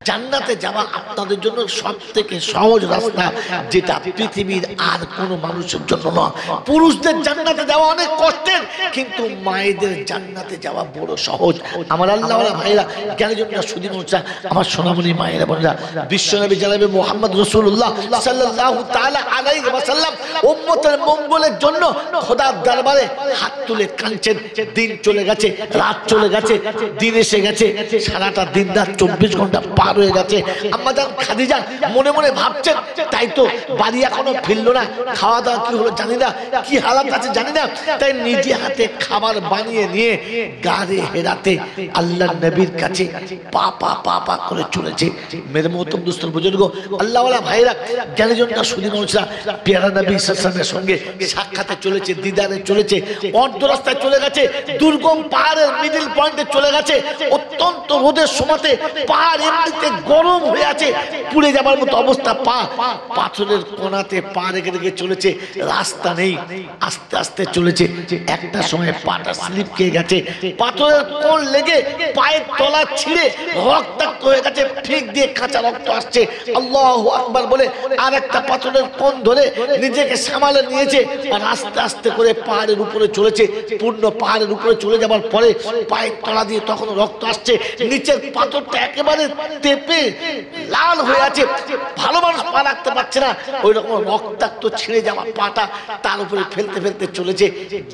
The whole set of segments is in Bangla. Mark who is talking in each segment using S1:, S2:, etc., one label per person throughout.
S1: জান্নাতে যাওয়া আপনাদের জন্য সবথেকে সহজ রাস্তা, যেটা পৃথিবীর আর কোনো মানুষের জন্য নয়। পুরুষদের জান্নাতে যাওয়া অনেক কষ্টের, কিন্তু মায়েদের জান্নাতে যাওয়া বড় সহজ। আমার আল্লাহওয়ালা ভাইরা, জ্ঞানীজনরা, সুধী মানুষরা, আমার সোনামণি মায়েরা বোনেরা, বিশ্বনবী জনাবে মুহাম্মদ রাসূলুল্লাহ সাল্লাল্লাহু তাআলা আলাইহি ওয়াসাল্লাম উম্মতের মঙ্গলের জন্য খোদার দরবারে হাত তুলে কাঁদছেন। দিন চলে গেছে, রাত চলে গেছে, দিন এসে গেছে, সারাটা দিন রাত 24 ঘন্টা পার হয়ে গেছে। আম্মা জান খাদিজা মনে মনে ভাবছেন, তাই তো বাড়ি এখনো ফিরলো না, খাওয়া দাওয়া কি হলো জানি না, কি হালাত আছে জানি না, তাই নিজে হাতে খাবার বানিয়ে নিয়ে গাড়ি হেরাতে আল্লাহর নবীর কাছে পা পা পা পা করে চলেছে। মেরে মোহতরম দোস্তর বুজুর্গ, আল্লাহওয়ালা ভাইরা, জ্ঞানীজনরা, সুধী মানুষরা, পেয়ারা নবী সাল্লাল্লাহু আলাইহি ওয়াসাল্লামের সঙ্গে সাক্ষাতে চলেছে, দিদারে চলেছে, অর্ধ রাস্তায় চলে গেছে, দুর্গম পাহাড়ের মিডিল পয়েন্টে চলে গেছে। অত্যন্ত রোদের সময়তে পাহাড় এমনিতে গরম হয়ে আছে, পুড়ে যাবার মতো অবস্থা। পা পাথরের কোণাতে পা রেখে রেখে চলেছে, রাস্তা নেই, আস্তে আস্তে চলেছে। একটা সময় পাটা স্লিপ খেয়ে গেছে, পাথরের কোণ লেগে পায়ের তলা ছিঁড়ে রক্তাক্ত হয়ে গেছে, ফিক দিয়ে কাঁচা রক্ত আসছে। আল্লাহু আকবার বলে আর একটা পাথরের কোণ ধরে নিজেকে সামালে নিয়েছে, আর আস্তে আস্তে করে পাহাড়ের উপরে চলেছে। পূর্ণ পাহাড়ের উপরে চলে যাবার পরে পায়ের তলা দিয়ে তখন রক্ত আসছে, নিচের পাথরটা একেবারে তেপে লাল হয়ে আছে, ভালো মানুষ পা রাখতে পারছে না, ওই রকম রক্তাক্ত ছিঁড়ে যাওয়া পাটা তার উপরে ফেলতে ফেলতে চলেছে।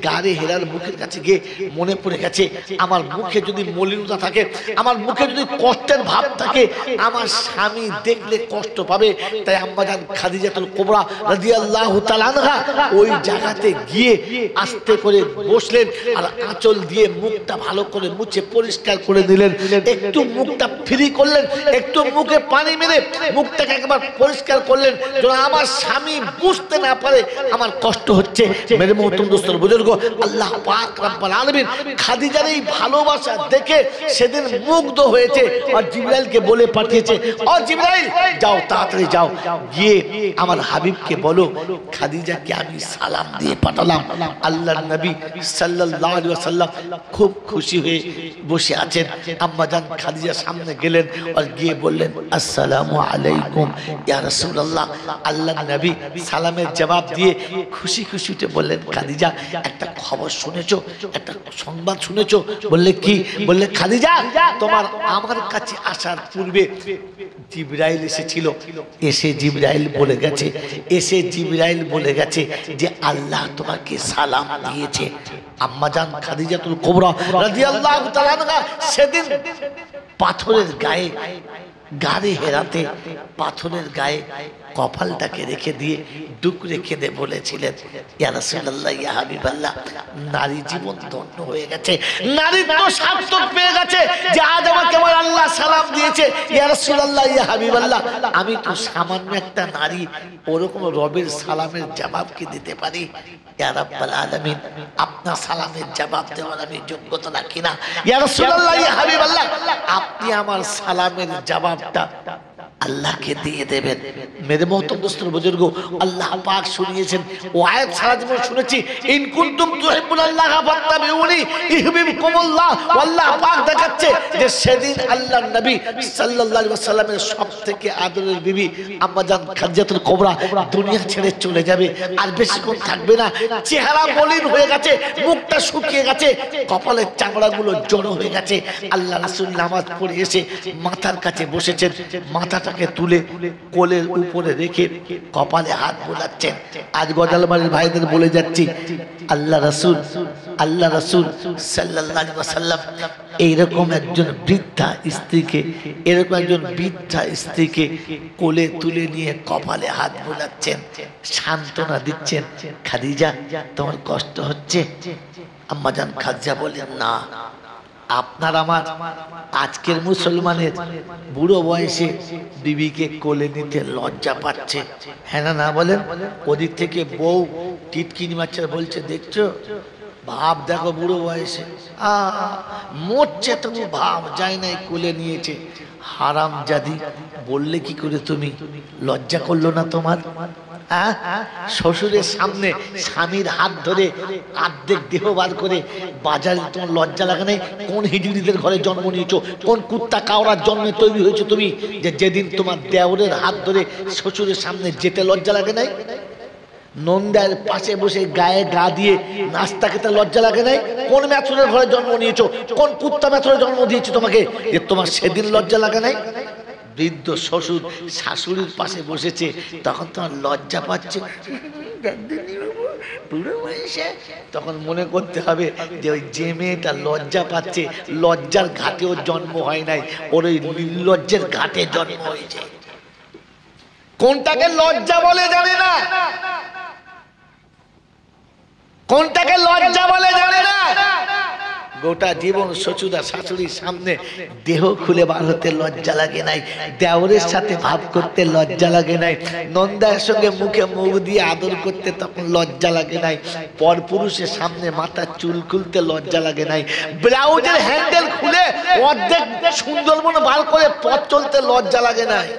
S1: গাড়ি হেরার মুখের কাছে গিয়ে মনে পড়ে গেছে, আমার মুখে যদি মলিনতা থাকে, আমার মুখে যদি কষ্টের ভাব থাকে, আমার স্বামী দেখলে কষ্ট পাবে। তাই আম্মা জান খাদিজাতুল কুবরা রাদিয়াল্লাহু তাআলা আনহা ওই জায়গাতে গিয়ে আস্তে করে বসলেন, আর আঁচল দিয়ে মুখটা ভালো করে মুছে পরিষ্কার করে দিলেন। একটু মুখটা ফ্রি করলেন, একটু মুখে পানি মেরে মুখটাকে একবার পরিষ্কার করলেন, যেন আমার স্বামী বুঝতে না পারে আমার কষ্ট হচ্ছে। মেরে মোহতরম দোস্তর বুজুর্গ, আল্লাহ পাক রব্বুল আলামিন খাদিজার এই ভালোবাসা দেখে সেদিন মুগ্ধ হয়েছে, আর জিবরাইলকে বলে পাঠিয়েছে, ও জিবরাইল যাও, তাড়াতাড়ি যাও, গিয়ে আমার হাবিবকে বলো খাদিজাকে আমি সালাম দিয়ে পাঠালাম। আল্লাহর নবী সাল্লাল্লাহু আলাইহি ওয়াসাল্লাম খুব খুশি হয়ে বসে আছেন। আম্মা জান খাদিজার সামনে গেলেন আর গিয়ে বললেন, আসসালামু আলাইকুম ইয়া রাসূলুল্লাহ। আল্লাহর নবী সালামের জবাব দিয়ে খুশি খুশি উঠে বললেন, খাদিজা একটা খবর শুনেছো, একটা সংবাদ শুনেছো? বললে কি? বললে খাদিজা তোমার আমার কাছে আসার পূর্বে জিবরাইল এসেছিল, এসে জিবরাইল বলে গেছে যে আল্লাহ তোমাকে সালাম দিয়েছে। আম্মা জান খাদিজাতুল কুবরা রাদিয়াল্লাহু তাআলা আনহা সেদিন পাথরের গায়ে গাড়ি হেরাতে পাথরের গায়ে কপালটাকে রেখে দিয়ে ডুকরে কেঁদে বলেছিলেন, ইয়া রাসূলুল্লাহ, ইয়া হাবিবাল্লাহ, নারী জীবন ধন্য হয়ে গেছে, নারীত্ব সার্থক পেয়ে গেছে যে আজ আমাকে আমার আল্লাহ সালাম দিয়েছে। ইয়া রাসূলুল্লাহ, ইয়া হাবিবাল্লাহ, আমি তো সামান্য একটা নারী, ওরকম রবের সালামের জবাব কি দিতে পারি? ইয়া রাব্বাল আলামিন, আপনার সালামের জবাব দেওয়ার আমি যোগ্যতা রাখি না। ইয়া রাসূলুল্লাহ, ইয়া হাবিবাল্লাহ, আপনি আমার সালামের জবাবটা আল্লাহকে দিয়ে দেবেন। মেরে মোহতরম দোস্তর বুজুর্গ, আল্লাহ পাক শুনিয়েছেন, ও আয়াত সারা জীবন শুনেছি, ইন কুনতুম তুহিব্বুনাল্লাহ ফাত্তাবিউনি ইউহিব্বুকুমুল্লাহ। আল্লাহ পাক দেখাচ্ছে যে সেদিন আল্লাহর নবী সাল্লাল্লাহু আলাইহি ওয়াসাল্লামের সবথেকে আদরের বিবি আম্মা জান খাদিজাতুল কুবরা দুনিয়া ছেড়ে চলে যাবে, আর বেশিক্ষণ থাকবে না। চেহারা মলিন হয়ে গেছে, মুখটা শুকিয়ে গেছে, কপালের চামড়াগুলো জড়ো হয়ে গেছে। আল্লাহ রাসূল নামাজ পড়ে এসে মাথার কাছে বসেছেন, মাথাটাকে তুলে কোলের উপরে রেখে কপালে হাত বোলাচ্ছেন। আজ গজালবাড়ির ভাইদের বলে যাচ্ছি, আল্লাহ রাসূল সাল্লাল্লাহু আলাইহি ওয়াসাল্লাম এইরকম একজন বৃদ্ধা স্ত্রীকে কোলে তুলে নিয়ে কপালে হাত বোলাচ্ছেন, সান্ত্বনা দিচ্ছেন, খাদিজা তোমার কষ্ট হচ্ছে? আম্মা জান খাদিজা বলেন, না, আপনার আমার আজকের মুসলমানের বুড়ো বয়সে বিবিকে কোলে নিতে লজ্জা পাচ্ছে, হ্যাঁ না বলেন? ওদিক থেকে বউ টিটকিনি মারছে, বলছে দেখছো ভাব, দেখো বুড়ো বয়সে মরছে, তবু ভাব যায় নাই, কোলে নিয়েছে। হারাম জাদি, বললে কি করে তুমি? লজ্জা করলো না তোমার? হ্যাঁ, শ্বশুরের সামনে স্বামীর হাত ধরে অর্ধেক দেহ বার করে বাজারে তোমার লজ্জা লাগে নাই? কোন হিজড়িদের ঘরে জন্ম নিয়েছো? কোন কুত্তা কাওড়ার জন্মে তৈরি হয়েছো তুমি যে যেদিন তোমার দেওরের হাত ধরে শ্বশুরের সামনে যেতে লজ্জা লাগে নাই? নন্দার পাশে বসে গায়ে গা দিয়ে নাস্তা খেতে লজ্জা লাগে নাই? কোন মেথরের ঘরে জন্ম নিয়েছো? কোন কুত্তা মেথরে জন্ম দিয়েছো তোমাকে যে তোমার সেদিন লজ্জা লাগে নাই? বৃদ্ধ শ্বশুর শাশুড়ির পাশে বসেছে, তখন তোমার লজ্জা পাচ্ছে, তখন মনে করতে হবে যে ওই যে মেয়েটা লজ্জা পাচ্ছে, লজ্জার ঘাটে ওর জন্ম হয় নাই, ওর ওই নির্লজ্জের ঘাটে জন্ম হয়েছে। কোনটাকে লজ্জা বলে জানে না, কোনটাকে লজ্জা বলে জানে না। গোটা জীবন শ্বশুর আর শাশুড়ির সামনে দেহ খুলে বার হতে লজ্জা লাগে নাই, দেওরের সাথে ভাব করতে লজ্জা লাগে নাই, নন্দার সঙ্গে মুখে মুখ দিয়ে আদর করতে তখন লজ্জা লাগে নাই, পরপুরুষের সামনে মাথার চুল খুলতে লজ্জা লাগে নাই, ব্লাউজের হ্যান্ডেল খুলে অর্ধেক সুন্দরবন বার করে পথ চলতে লজ্জা লাগে নাই।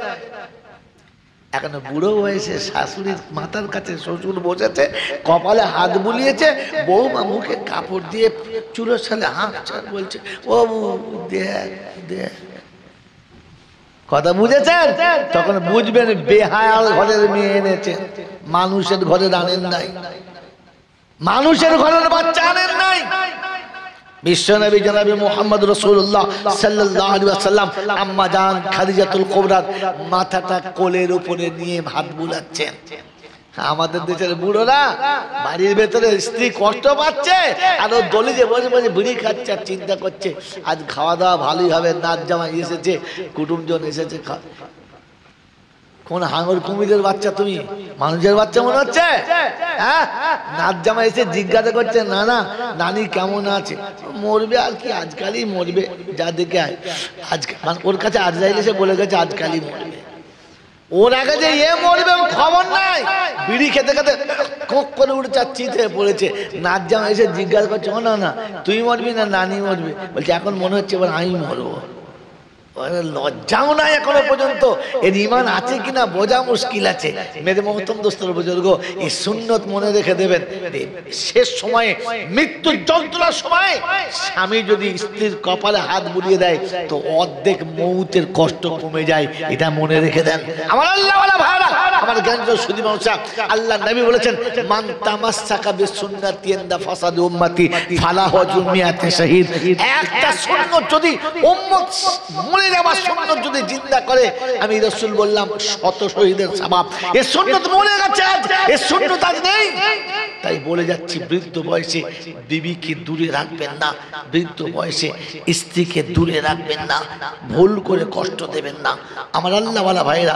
S1: এখন বুড়ো বয়সে শাশুড়ির মাথার কাছে শ্বশুর বসেছে, কপালে হাত বুলিয়েছে, বৌমা মুখে কাপড় দিয়ে চুলোর সালে হাঁকছে, বলছে ও দেখ দেখ। কথা বুঝেছেন? তখন বুঝবেন বেহায়াল ঘরের মেয়ে এনেছেন, মানুষের ঘরে আনেন নাই, মানুষের ঘরের বাচ্চা আনেন নাই। বিশ্বনবী জনাবে মুহাম্মদ রাসূলুল্লাহ সাল্লাল্লাহু আলাইহি ওয়াসাল্লাম আম্মা জান খাদিজাতুল কুবরার মাথাটা কোলের উপরে নিয়ে হাত বুলাচ্ছেন। আমাদের দেশের বুড়োরা বাড়ির ভেতরে স্ত্রী কষ্ট পাচ্ছে আর ও দলিজে বসে বসে বিড়ি খাচ্ছে আর চিন্তা করছে আজ খাওয়া দাওয়া ভালোই হবে, নাচ জামাই এসেছে, কুটুমজন এসেছে। কোন হাঙর কুমিরের বাচ্চা তুমি? মানুষের বাচ্চা মনে হচ্ছে? হ্যাঁ, নাচ জামা এসে জিজ্ঞাসা করছে না না নানি কেমন আছে? মরবে আর কি, আজকালই মরবে, যা দেখে আয় আজকে। ওর কাছে আজরাইল এসে বলে গেছে আজকালই মরবে, ওর আগে যে এ মরবে খবর নাই। বিড়ি খেতে খেতে কোক করে উঠে চিতে পড়েছে, নাচ জামা এসে জিজ্ঞাসা করছে ও না না তুই মরবি না নানি মরবে? বলছে এখন মনে হচ্ছে এবার আমি মরবো। লজ্জাও নাই এখনো পর্যন্ত, এর ঈমান আছে কিনা বোঝা মুশকিল আছে। মেরে মহতম দোস্তর বুজুর্গ, এই সুন্নত মনে রেখে দেবেন, শেষ সময়ে মৃত্যুর যন্ত্রণার সময় স্বামী যদি স্ত্রীর কপালে হাত বুলিয়ে দেয় তো অর্ধেক মৌতের কষ্ট কমে যায়, এটা মনে রেখে দেন। আমার আল্লাহ ওয়ালা ভাইরা, আমার জ্ঞানচর সুধী মানুষ, আল্লাহ নবী বলেছেন মান তামাসসাকা বিসুন্নতি ইনদা ফাসাদি উম্মতি ফালাহু জুমিয়াতে শহীদ। একটা সুন্নত যদি উম্মত মরে যাওয়ার সুন্নত যদি জিন্দা করে, আমি রাসূল বললাম 100 শহীদের সওয়াব। এই সুন্নত মরে গেছে, এই সুন্নত আজ নেই। তাই বলে যাচ্ছি বৃদ্ধ বয়সে বিবিকে দূরে রাখবেন না, বৃদ্ধ বয়সে স্ত্রীকে দূরে রাখবেন না, ভুল করে কষ্ট দেবেন না। আমার আল্লাহ ওয়ালা ভাইরা,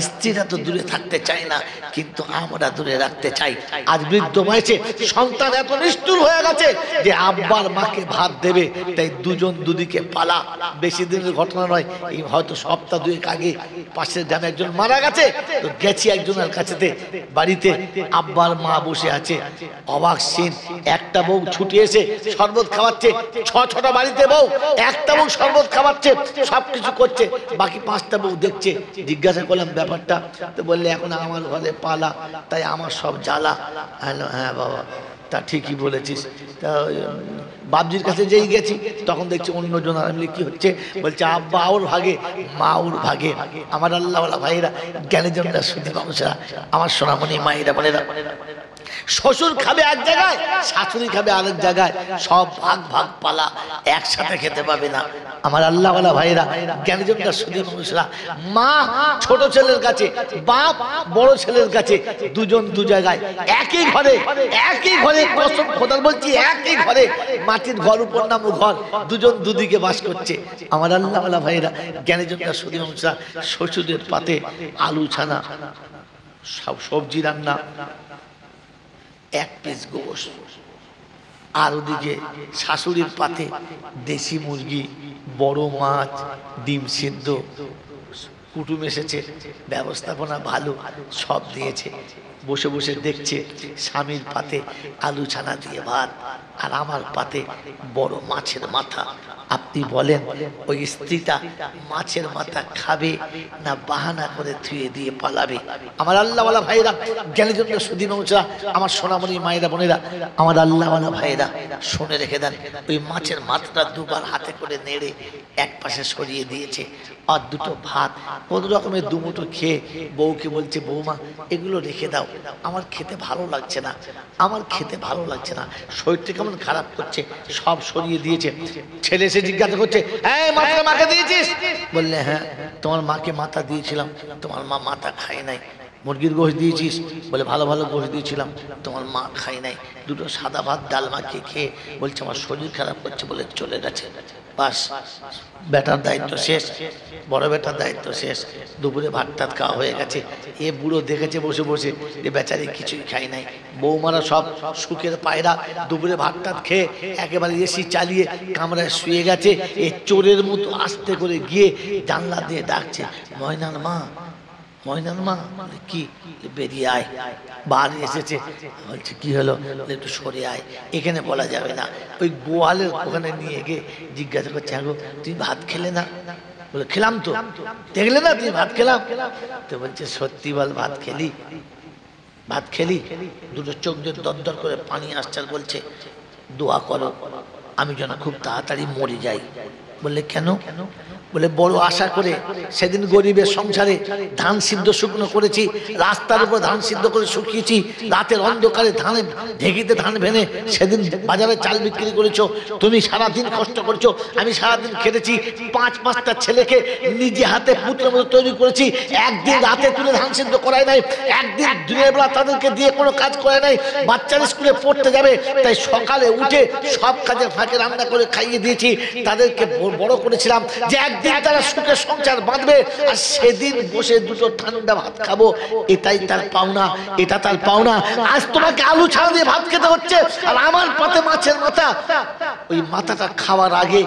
S1: স্ত্রীরা তো দূরে থাকতে চায় না, কিন্তু আমরা দূরে রাখতে চাই। আজ বৃদ্ধ বয়সে সন্তান এত নিষ্ঠুর হয়ে গেছে যে আব্বার মাকে ভাত দেবে তাই দুজন দুদিকে পালা। বেশি দিনের ঘটনা নয়, এই হয়তো সপ্তাহ দুয়েক আগে পাশের গ্রামে একজন মারা গেছে, তো গেছি একজনের কাছেতে, বাড়িতে আব্বার মা বসে আছে, অবাক সিন। একটা বউ ছুটে এসে শরবত খাওয়াচ্ছে, 6-6টা বাড়িতে বউ, একটা বউ শরবত খাওয়াচ্ছে, সবকিছু করছে, বাকি 5টা বউ দেখছে। জিজ্ঞাসা করলাম ব্যাপারটা, তো বললে এখন আমার ঘরে পালা, তাই আমার সব জ্বালা। হ্যাঁ বাবা, তা ঠিকই বলেছিস। তা বাবজির কাছে যেই গেছি তখন দেখছি অন্যজন। আমি কি হচ্ছে? বলছে আব্বা ওর ভাগে, মা ওর ভাগে। আমার আল্লাহ ওয়ালা ভাইরা, জ্ঞানীজনরা, শুধু মানুষরা, আমার সোনামণি মায়েরা বোনেরা, শ্বশুর খাবে এক জায়গায়, শাশুড়ি খাবে আরেক জায়গায়, সব ভাগ ভাগ পালা, একসাথে খেতে পাবে না। আমার আল্লাহ ওয়ালা ভাইরা, জ্ঞানীজনরা, শুধু মানুষরা, মা ছোট ছেলের কাছে, বাপ বড় ছেলের কাছে, দুজন দু জায়গায়, একই ঘরে, একই ঘরে, কসম খোদার বলছি, একই ঘরে, মাটির ঘর উপর নামু ঘর, দুজন দুদিকে বাস করছে। আমার আল্লাহ ওয়ালা ভাইরা, জ্ঞানীজনরা, শুধু মানুষরা, শ্বশুরের পাতে আলু ছানা, সব সবজি রান্না, 1 পিস গোশত, আর ওদিকে শাশুড়ির পাতে দেশি মুরগি, বড় মাছ, ডিম সিদ্ধ, কুটুম এসেছে, ব্যবস্থাপনা ভালো, সব দিয়েছে। বসে বসে দেখছে স্বামীর পাতে আলু ছানা দিয়ে ভাত, আর আমার পাতে বড় মাছের মাথা আপনি বলেন ওই স্ত্রীটা মাছের মাথা খাবে না বাহানা করে ধুয়ে দিয়ে পালাবে? আমার আল্লাহওয়ালা ভাইরা, জ্ঞানের জন্য সুদী নৌচা, আমার সোনামণি মায়েরা বোনেরা, আমার আল্লাহওয়ালা ভাইরা শুনে রেখে দেন। ওই মাছের মাথাটা দুবার হাতে করে নেড়ে এক পাশে সরিয়ে দিয়েছে, আর দুটো ভাত কোনো রকমের দুমুটো খেয়ে বউকে বলছে, বৌমা এগুলো রেখে দাও, আমার খেতে ভালো লাগছে না, আমার খেতে ভালো লাগছে না, শরীরটা কেমন খারাপ করছে। সব সরিয়ে দিয়েছে। ছেলে এসে জিজ্ঞাসা করছে, এই মাথাটা মাকে দিয়েছিস? বললে হ্যাঁ, তোমার মাকে মাথা দিয়েছিলাম, তোমার মা মাথা খায় নাই। মুরগির গোশত দিয়েছিস? বলে ভালো ভালো গোশত দিয়েছিলাম, তোমার মা খায় নাই। দুটো সাদা ভাত ডাল মাখিয়ে খেয়ে বলছে আমার শরীর খারাপ করছে বলে চলে গেছে। বাস, বেটার দায়িত্ব শেষ, বড় বেটার দায়িত্ব শেষ। দুপুরে ভাত টাত খাওয়া হয়ে গেছে। এ বুড়ো দেখেছে বসে বসে যে বেচারি কিছুই খায় নাই। বৌমারা সব সুখের পায়রা দুপুরে ভাত টাত খেয়ে একেবারে এসি চালিয়ে কামরায় শুয়ে গেছে। এ চোরের মতো আস্তে করে গিয়ে জানলা দিয়ে ডাকছে, ময়নার মা, ময়নার মা। কি? বেরিয়ে আয়। বাড়ি এসেছে, বলছে কি হলো? একটু সরে আয়, এখানে বলা যাবে না। ওই গোয়ালের ওখানে নিয়ে গিয়ে জিজ্ঞাসা করছে, হ্যাঁ গো তুমি ভাত খেলে না? বলে খেলাম তো। দেখলে না তুমি ভাত খেলাম? তো বলছে সত্যি বল, ভাত খেলি? ভাত খেলি? দুটো চোখ দিয়ে দরদর করে পানি আসছে, আর বলছে দোয়া করো আমি যেন খুব তাড়াতাড়ি মরে যাই। বললে কেন? বলে বড় আশা করে সেদিন গরিবের সংসারে ধান সিদ্ধ শুকনো করেছি, রাস্তার উপর ধান সিদ্ধ করে শুকিয়েছি, রাতের অন্ধকারে ধানে ঢেকিতে ধান ভেনে সেদিন বাজারে চাল বিক্রি করেছো, তুমি সারাদিন কষ্ট করেছো, আমি সারাদিন খেটেছি, 5-5টা ছেলেকে নিজে হাতে পুত্রের মতো তৈরি করেছি, একদিন রাতে তুলে ধান সিদ্ধ করাই নাই, একদিন দিনের বেলা তাদেরকে দিয়ে কোনো কাজ করে নাই। বাচ্চারা স্কুলে পড়তে যাবে তাই সকালে উঠে সব কাজের ফাঁকে রান্না করে খাইয়ে দিয়েছি, তাদেরকে বড় করেছিলাম যে একদিন তারা সুখে সংসার বাঁধবে, আর সেদিন বসে দুটো ঠান্ডা ভাত খাবো, এটাই তার পাওনা, এটা তার পাওনা। আজ তোমাকে আলু ছাড়া দিয়ে ভাত খেতে হচ্ছে, আর আমার পাতে মাছের মাথা। ওই মাথাটা খাওয়ার আগে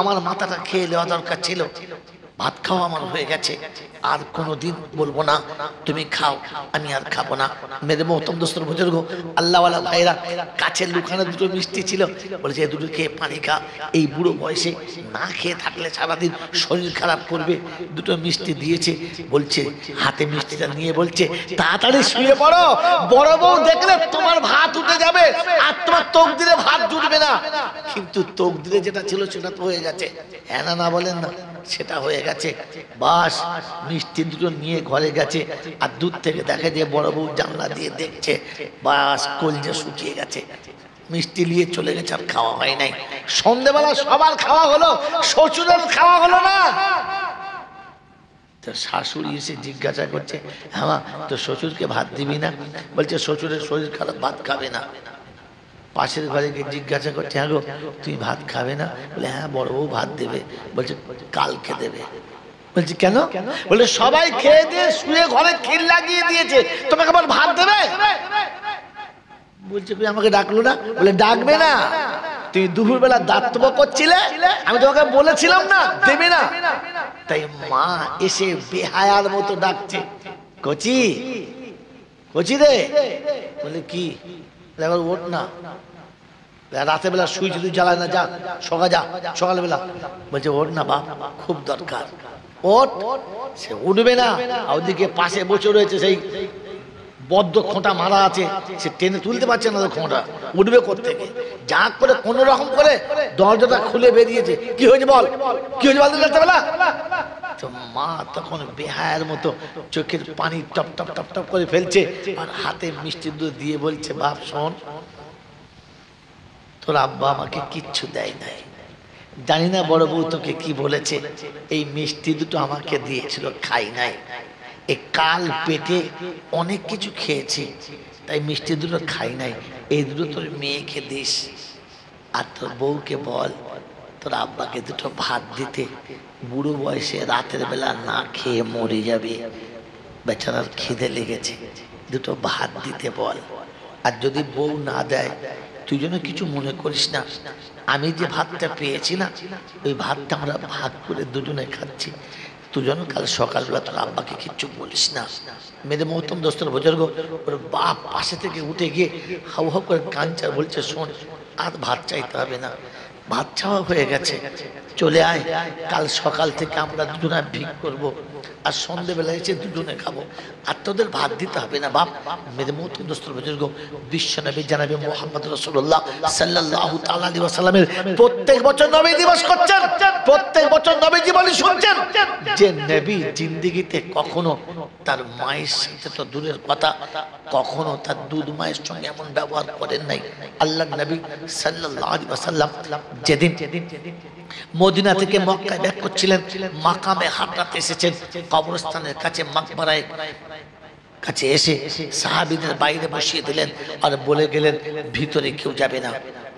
S1: আমার মাথাটা খেয়ে নেওয়া দরকার ছিল। ভাত খাওয়া আমার হয়ে গেছে, আর কোনোদিন বলবো না তুমি খাও, আমি আর খাবো না। মেরে মোহতম দোস্তর বুজুর্গ আল্লাহওয়ালা ভাইরা, কাছের লুকানো দুটো মিষ্টি ছিল, বলেছে এই দুটো খেয়ে পানি খা, এই বুড়ো বয়সে না খেয়ে থাকলে সারাদিন শরীর খারাপ করবে। দুটো মিষ্টি দিয়েছে, বলছে হাতে মিষ্টিটা নিয়ে বলছে তাড়াতাড়ি শুয়ে পড়ো, বড় বউ দেখলে তোমার ভাত উঠে যাবে, আর তোমার তোক দিলে ভাত জুটবে না। কিন্তু তোক দিলে যেটা ছিল সেটা তো হয়ে গেছে, হ্যাঁ না না বলেন না, সেটা হয়ে গেছে। বাস, মিষ্টি দুটো নিয়ে ঘরে গেছে, আর দূর থেকে দেখে যে বড় বউ জানলা দিয়ে দেখছে, বাস কলজে শুকিয়ে গেছে। মিষ্টি নিয়ে চলে গেছে, আর খাওয়া হয় নাই। সন্ধ্যেবেলা সবার খাওয়া হলো, শ্বশুরের খাওয়া হলো না। তো শাশুড়ি এসে জিজ্ঞাসা করছে, হ্যাঁ তো শ্বশুরকে ভাত দিবি না? বলছে শ্বশুরের শরীর খারাপ, ভাত খাবে না। পাশের ঘরে গিয়ে জিজ্ঞাসা করছে, হ্যাঁ গো তুই ভাত খাবে না? বলে হ্যাঁ, বড় বউ ভাত দেবে। বলছে কালকে দেবে। বলছে কেন? বলে সবাই খেয়ে দিয়ে শুয়ে ঘরে খিল লাগিয়ে দিয়েছে, তোমাকে আবার ভাত দেবে? বলছে আমাকে ডাকলো না? বলে ডাকবে না, তুমি দুপুরবেলা দাঁতব করছিলে, আমি তোমাকে বলেছিলাম না দেবে না। তাই মা এসে বেহায়ার মতো ডাকছে, কচি কচি রে। বলে কি? এবার ওঠ না, রাতের বেলা সুইচ তুই জ্বালায় না, যা সকাল যা, সকালবেলা। বলছে ওঠ না বাপ, খুব দরকার, ওঠ। সে উঠবে না, ওদিকে পাশে বসে রয়েছে সেই বদ্ধ খোঁটা মারা আছে, সে টেনে তুলতে পারছে না খোঁটা, উঠবে কোত্থেকে? যা করে কোন রকম করে দরজাটা খুলে বেরিয়েছে। কি হয়েছে বল, কি হয়েছে বল রাতেরবেলা? তো মা তখন বেহায়ের মতো চোখের পানি টপ টপ টপ টপ করে ফেলছে, আর হাতে মিষ্টি দুধ দিয়ে বলছে, বাপ শোন, তোর আব্বা আমাকে কিচ্ছু দেয় নাই, জানি না বড় বউ তোকে কি বলেছে, এই মিষ্টি দুটো আমাকে দিয়েছিল, খাই নাই। এই কাল পেটে অনেক কিছু খেয়েছি, তাই মিষ্টি দুটো খাই নাই, এই দুটো তোর মেয়েকে দিস, আর তোর বউকে বল তোর আব্বাকে দুটো ভাত দিতে, বুড়ো বয়সে রাতের বেলা না খেয়ে মরে যাবে, বেচারার খিদে লেগেছে, দুটো ভাত দিতে বল। আর যদি বউ না দেয়, তুই যেন কিছু মনে করিস না, আমি যে ভাতটা পেয়েছি না, ওই ভাতটা আমরা ভাগ করে দুজনে খাচ্ছি, তুই যেন কাল সকালবেলা তোর আব্বাকে কিচ্ছু বলিস না। মেরে মহতম দোস্তর বুজুর্গ, ওর বাপ পাশে থেকে উঠে গিয়ে হাউ হাউ করে কাঁদছে, বলছে শোন, আর ভাত চাইতে হবে না, ভাত খাওয়া হয়ে গেছে, চলে আয়, কাল সকাল থেকে আমরা দুজনে ভিক করব, আর সন্ধ্যেবেলা এসে দুজনে খাবো, আর তোদের ভাত দিতে হবে না বাপ। মেরে মুহূর্ত বুজুর্গ বিশ্বনবী জানাবি মুহাম্মদ রাসূলুল্লাহ সাল্লাল্লাহু তাআলা আলাইহি ওয়াসাল্লামের প্রত্যেক বছর নবী দিবস করছেন, প্রত্যেক বছর নবী জীবনী শুনছেন, যে নবী জিন্দেগিতে কখনো তার মায়ের সাথে তো দূরের কথা, কখনো তার দুধ মায়ের সঙ্গে এমন ব্যবহার করেন নাই। আল্লাহর নবী সাল্লাল্লাহু আলাইহি ওয়াসাল্লাম যেদিন মদিনা থেকে মক্কায় ব্যাক করছিলেন, মাকামে হারাত এসেছেন, কবরস্থানের কাছে মাকবারায় কাছে এসে সাহাবীদের বাইরে বসিয়ে দিলেন আর বলে গেলেন ভিতরে কেউ যাবে না,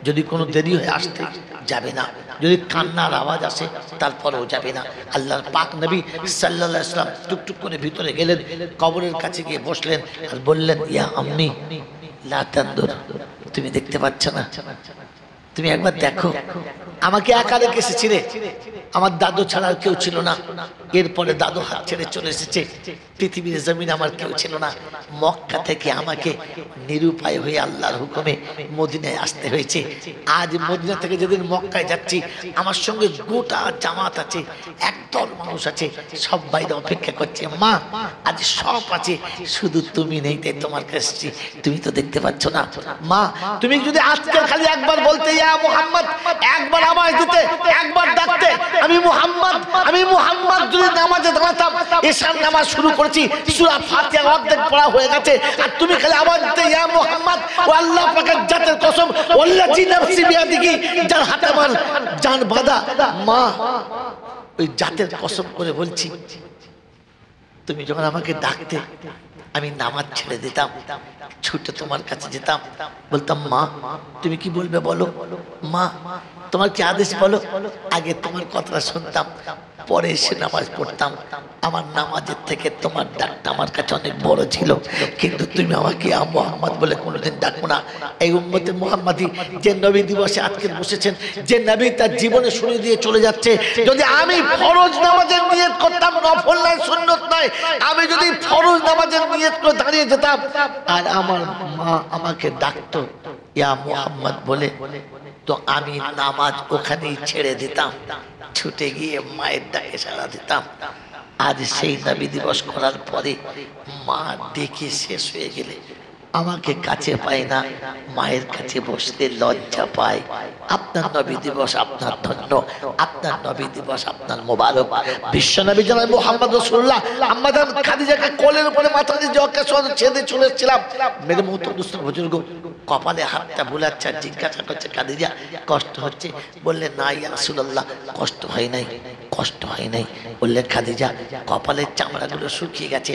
S1: যদি কোনো দেরি হয়ে আসতে যাবে না, যদি কান্নার আওয়াজ আসে তারপরেও যাবে না। আল্লাহর পাক নবী সাল্লাল্লাহু আলাইহি ওয়াসাল্লাম টুকটুক করে ভিতরে গেলেন, কবরের কাছে গিয়ে বসলেন আর বললেন ইয়া আম্মি লা তানদুর, তুমি দেখতে পাচ্ছ না, তুমি একবার দেখো, আমাকে একা রেখে এসেছিলে, আমার দাদু ছাড়া আর কেউ ছিল না, এরপরে দাদু হাত ছেড়ে চলে এসেছে, পৃথিবীর জমিন আমার কেউ ছিল না, মক্কা থেকে আমাকে নিরুপায় হয়ে আল্লাহর হুকুমে মদিনায় আসতে হয়েছে। আজ মদিনা থেকে যেদিন মক্কায় যাচ্ছি, আমার সঙ্গে গোটা জামাত আছে, একদল মানুষ আছে, সব বাইরে অপেক্ষা করছে, মা আজ সব আছে, শুধু তুমি নেই, তাই তোমার কাছে, তুমি তো দেখতে পাচ্ছ না। মা তুমি যদি আজকে খালি একবার বলতে ইয়া মুহাম্মদ, একবার আওয়াজ দিতে, একবার ডাকতে, আমি মুহাম্মদ যদি নামাজে দাঁড়াতাম, এশার নামাজ শুরু করেছি, সূরা ফাতিহা অর্ধেক পড়া হয়ে গেছে, আর তুমি খালি আওয়াজ দিতে ইয়া মুহাম্মদ, ও আল্লাহ পাকের জাতের কসম, ওয়াল্লাযী নাফসি বিয়াদিহি, যার হাতে আমার জান বাঁধা, মা ওই জাতের কসম করে বলছি, তুমি যখন আমাকে ডাকতে আমি নামাজ ছেড়ে দিতাম, ছুটে তোমার কাছে যেতাম, বলতাম মা তুমি কি বলবে বলো, মা তোমার কি আদেশ বলো, আগে তোমার কথাটা শুনতাম, পরে এসে নামাজ পড়তাম। আমার নামাজের থেকে তোমার ডাকটা আমার কাছে অনেক বড় ছিল, কিন্তু তুমি আমাকে মুহাম্মদ বলে কোনোদিন ডাকো না। এই উম্মতে মুহাম্মাদি যে নবী দিবসে আজকে বসেছেন, যে নবী তার জীবনে শুনে দিয়ে চলে যাচ্ছে, যদি আমি ফরজ নামাজের নিয়ত করতাম, নফল নয় সুন্নত নয়, আমি যদি ফরজ নামাজের নিয়ত করে দাঁড়িয়ে যেতাম আর আমার মা আমাকে ডাকতো ইয়া মুহাম্মদ বলে, তো আমি নামাজ ওখানেই ছেড়ে দিতাম, ছুটে গিয়ে মায়ের ডাকে সাড়া দিতাম। আজ সেই নবী দিবস করার পরে মা ডেকে শেষ হয়ে গেলে আমাকে কাছে পায় না, মায়ের কাছে বসতে লজ্জা পায়। আপনার নবী দিবস আপনার ধন্য, আপনার নবী দিবস আপনার মোবারক। বিশ্ব নবী জনাব মুহাম্মদ রাসূলুল্লাহ আম্মা জান খাদিজাকে কোলের উপরে মাথা দিয়ে জকে ছেড়ে চলে এসেছিলাম, মেরে মুহূর্ত বুজুর্গ কপালে হাতটা বুলাচ্ছে আর জিজ্ঞাসা করছে খাদিজা কষ্ট হচ্ছে? বললেন না ইয়া রাসূলুল্লাহ কষ্ট হয় নাই, কষ্ট হয় নাই। বললেন খাদিজা কপালের চামড়াগুলো শুকিয়ে গেছে,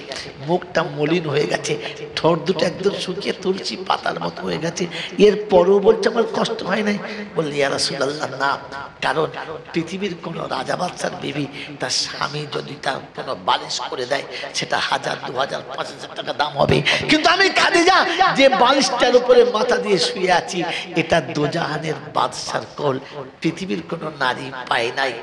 S1: মুখটা মলিন হয়ে গেছে, ঠোঁট দুটো একদম শুকিয়ে তুলসী পাতার মতো হয়ে গেছে, এর পরেও বলছে আমার কষ্ট হয় নাই। বললেন ইয়া রাসূলুল্লাহ না, কারণ পৃথিবীর কোনো রাজা বাদশার বিবি তার স্বামী যদি তার কোনো বালিশ করে দেয় সেটা 1000, 2000, 5000 টাকা দাম হবে, কিন্তু আমি খাদিজা যে বালিশটার উপরে মাথা দিয়ে শুয়ে আছি এটা দোজাহানের বাদশার কোল, পৃথিবীর কোনো নারী পায় নাই,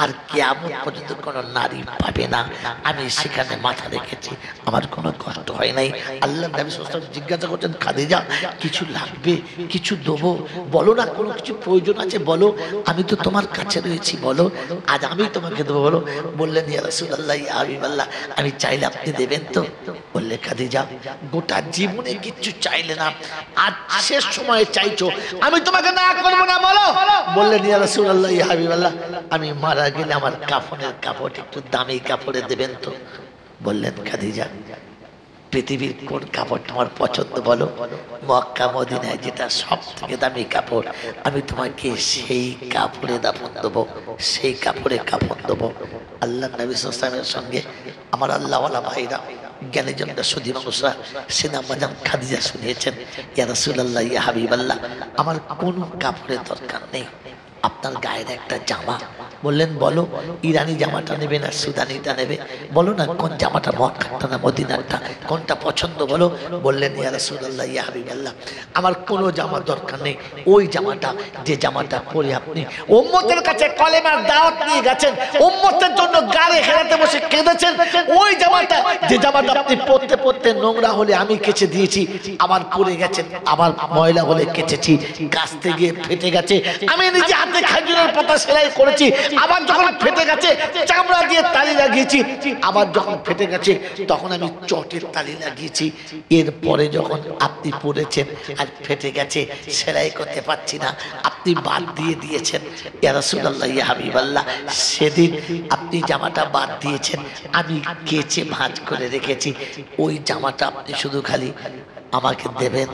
S1: আর কিয়ামত পর্যন্ত কোনো নারী পাবে না, আমি সেখানে মাথা রেখেছি, আমার কোনো কষ্ট হয় নাই। আল্লাহ নবী সাল্লাল্লাহু আলাইহি ওয়াসাল্লাম জিজ্ঞাসা করছেন খাদিজা কিছু লাগবে, কিছু দেবো, বলো না কোনো কিছু প্রয়োজন আছে বলো, আমি তো তোমার কাছে রয়েছি, বলো আজ আমি তোমাকে দেবো বলো। বললেন ইয়া রাসূলুল্লাহ ইয়া হাবিবাল্লাহ আমি চাইলে আপনি দেবেন তো? বললে খাদিজা গোটা জীবনে কিচ্ছু চাইলে না, আজ শেষ সময়ে চাইছো, আমি তোমাকে না করবো না বলো। বললেন ইয়া রাসূলুল্লাহ ইয়া হাবিবাল্লাহ আমি মারা গেলে আমার কাফনের কাপড় একটু দামি কাপড়ে দেবেন তো? বললেন খাদিজা পৃথিবীর কোন কাপড় তোমার পছন্দ বলো, মক্কা মদিনায় যেটা সব থেকে দামি কাপড়, আমি তোমাকে সেই কাপড়ে দাফন দেবো, সেই কাপড়ে কাফন দেবো। আল্লাহ নবী সাল্লাল্লাহু আলাইহি ওয়াসাল্লামের সঙ্গে আমার আল্লাহওয়ালা ভাইরা জ্ঞানীজনরা সুধী মানুষরা সিনেমাজান খাদিজা শুনিয়েছেন ইয়া রাসূলুল্লাহ ইয়া হাবিবাল্লাহ আমার কোনো কাপড়ের দরকার নেই, আপনার গায়ের একটা জামা। বললেন বলো ইরানি জামাটা নেবে না সুদানিটা নেবে, বলো না কোন জামাটা, মক্কাটা না মদিনাটা, কোনটা পছন্দ বলো। বললেন ইয়া রাসূলুল্লাহ ইয়া হাবিবাল্লাহ আমার কোনো জামা দরকার নেই, ওই জামাটা যে জামাটা পরে আপনি উম্মতের কাছে কলেমার দাওয়াত নিয়ে গেছেন, উম্মতের জন্য গাড়ি হেরাতে বসে কেঁদেছেন, ওই জামাটা যে জামাটা আপনি পরতে পরতে নোংরা হলে আমি কেচে দিয়েছি, আবার পরে গেছেন, আবার ময়লা হলে কেচেছি, কাচতে গিয়ে ফেটে গেছে, আমি নিজে হাতে খেজুরের পাতা সেলাই করেছি, আবার যখন ফেটে গেছে চামড়া দিয়ে তালি লাগিয়েছি, আবার যখন ফেটে গেছে তখন আমি চটের তালি লাগিয়েছি। এরপরে যখন আপনি পরেছেন আর ফেটে গেছে, সেলাই করতে পারছি না, আপনি বাদ দিয়ে দিয়েছেন। ইয়া রাসূলুল্লাহ, ইয়া হাবিবাল্লাহ, সেদিন আপনি জামাটা বাদ দিয়েছেন, আমি কেচে ভাঁজ করে রেখেছি, ওই জামাটা আপনি শুধু খালি আমাকে দেবেন।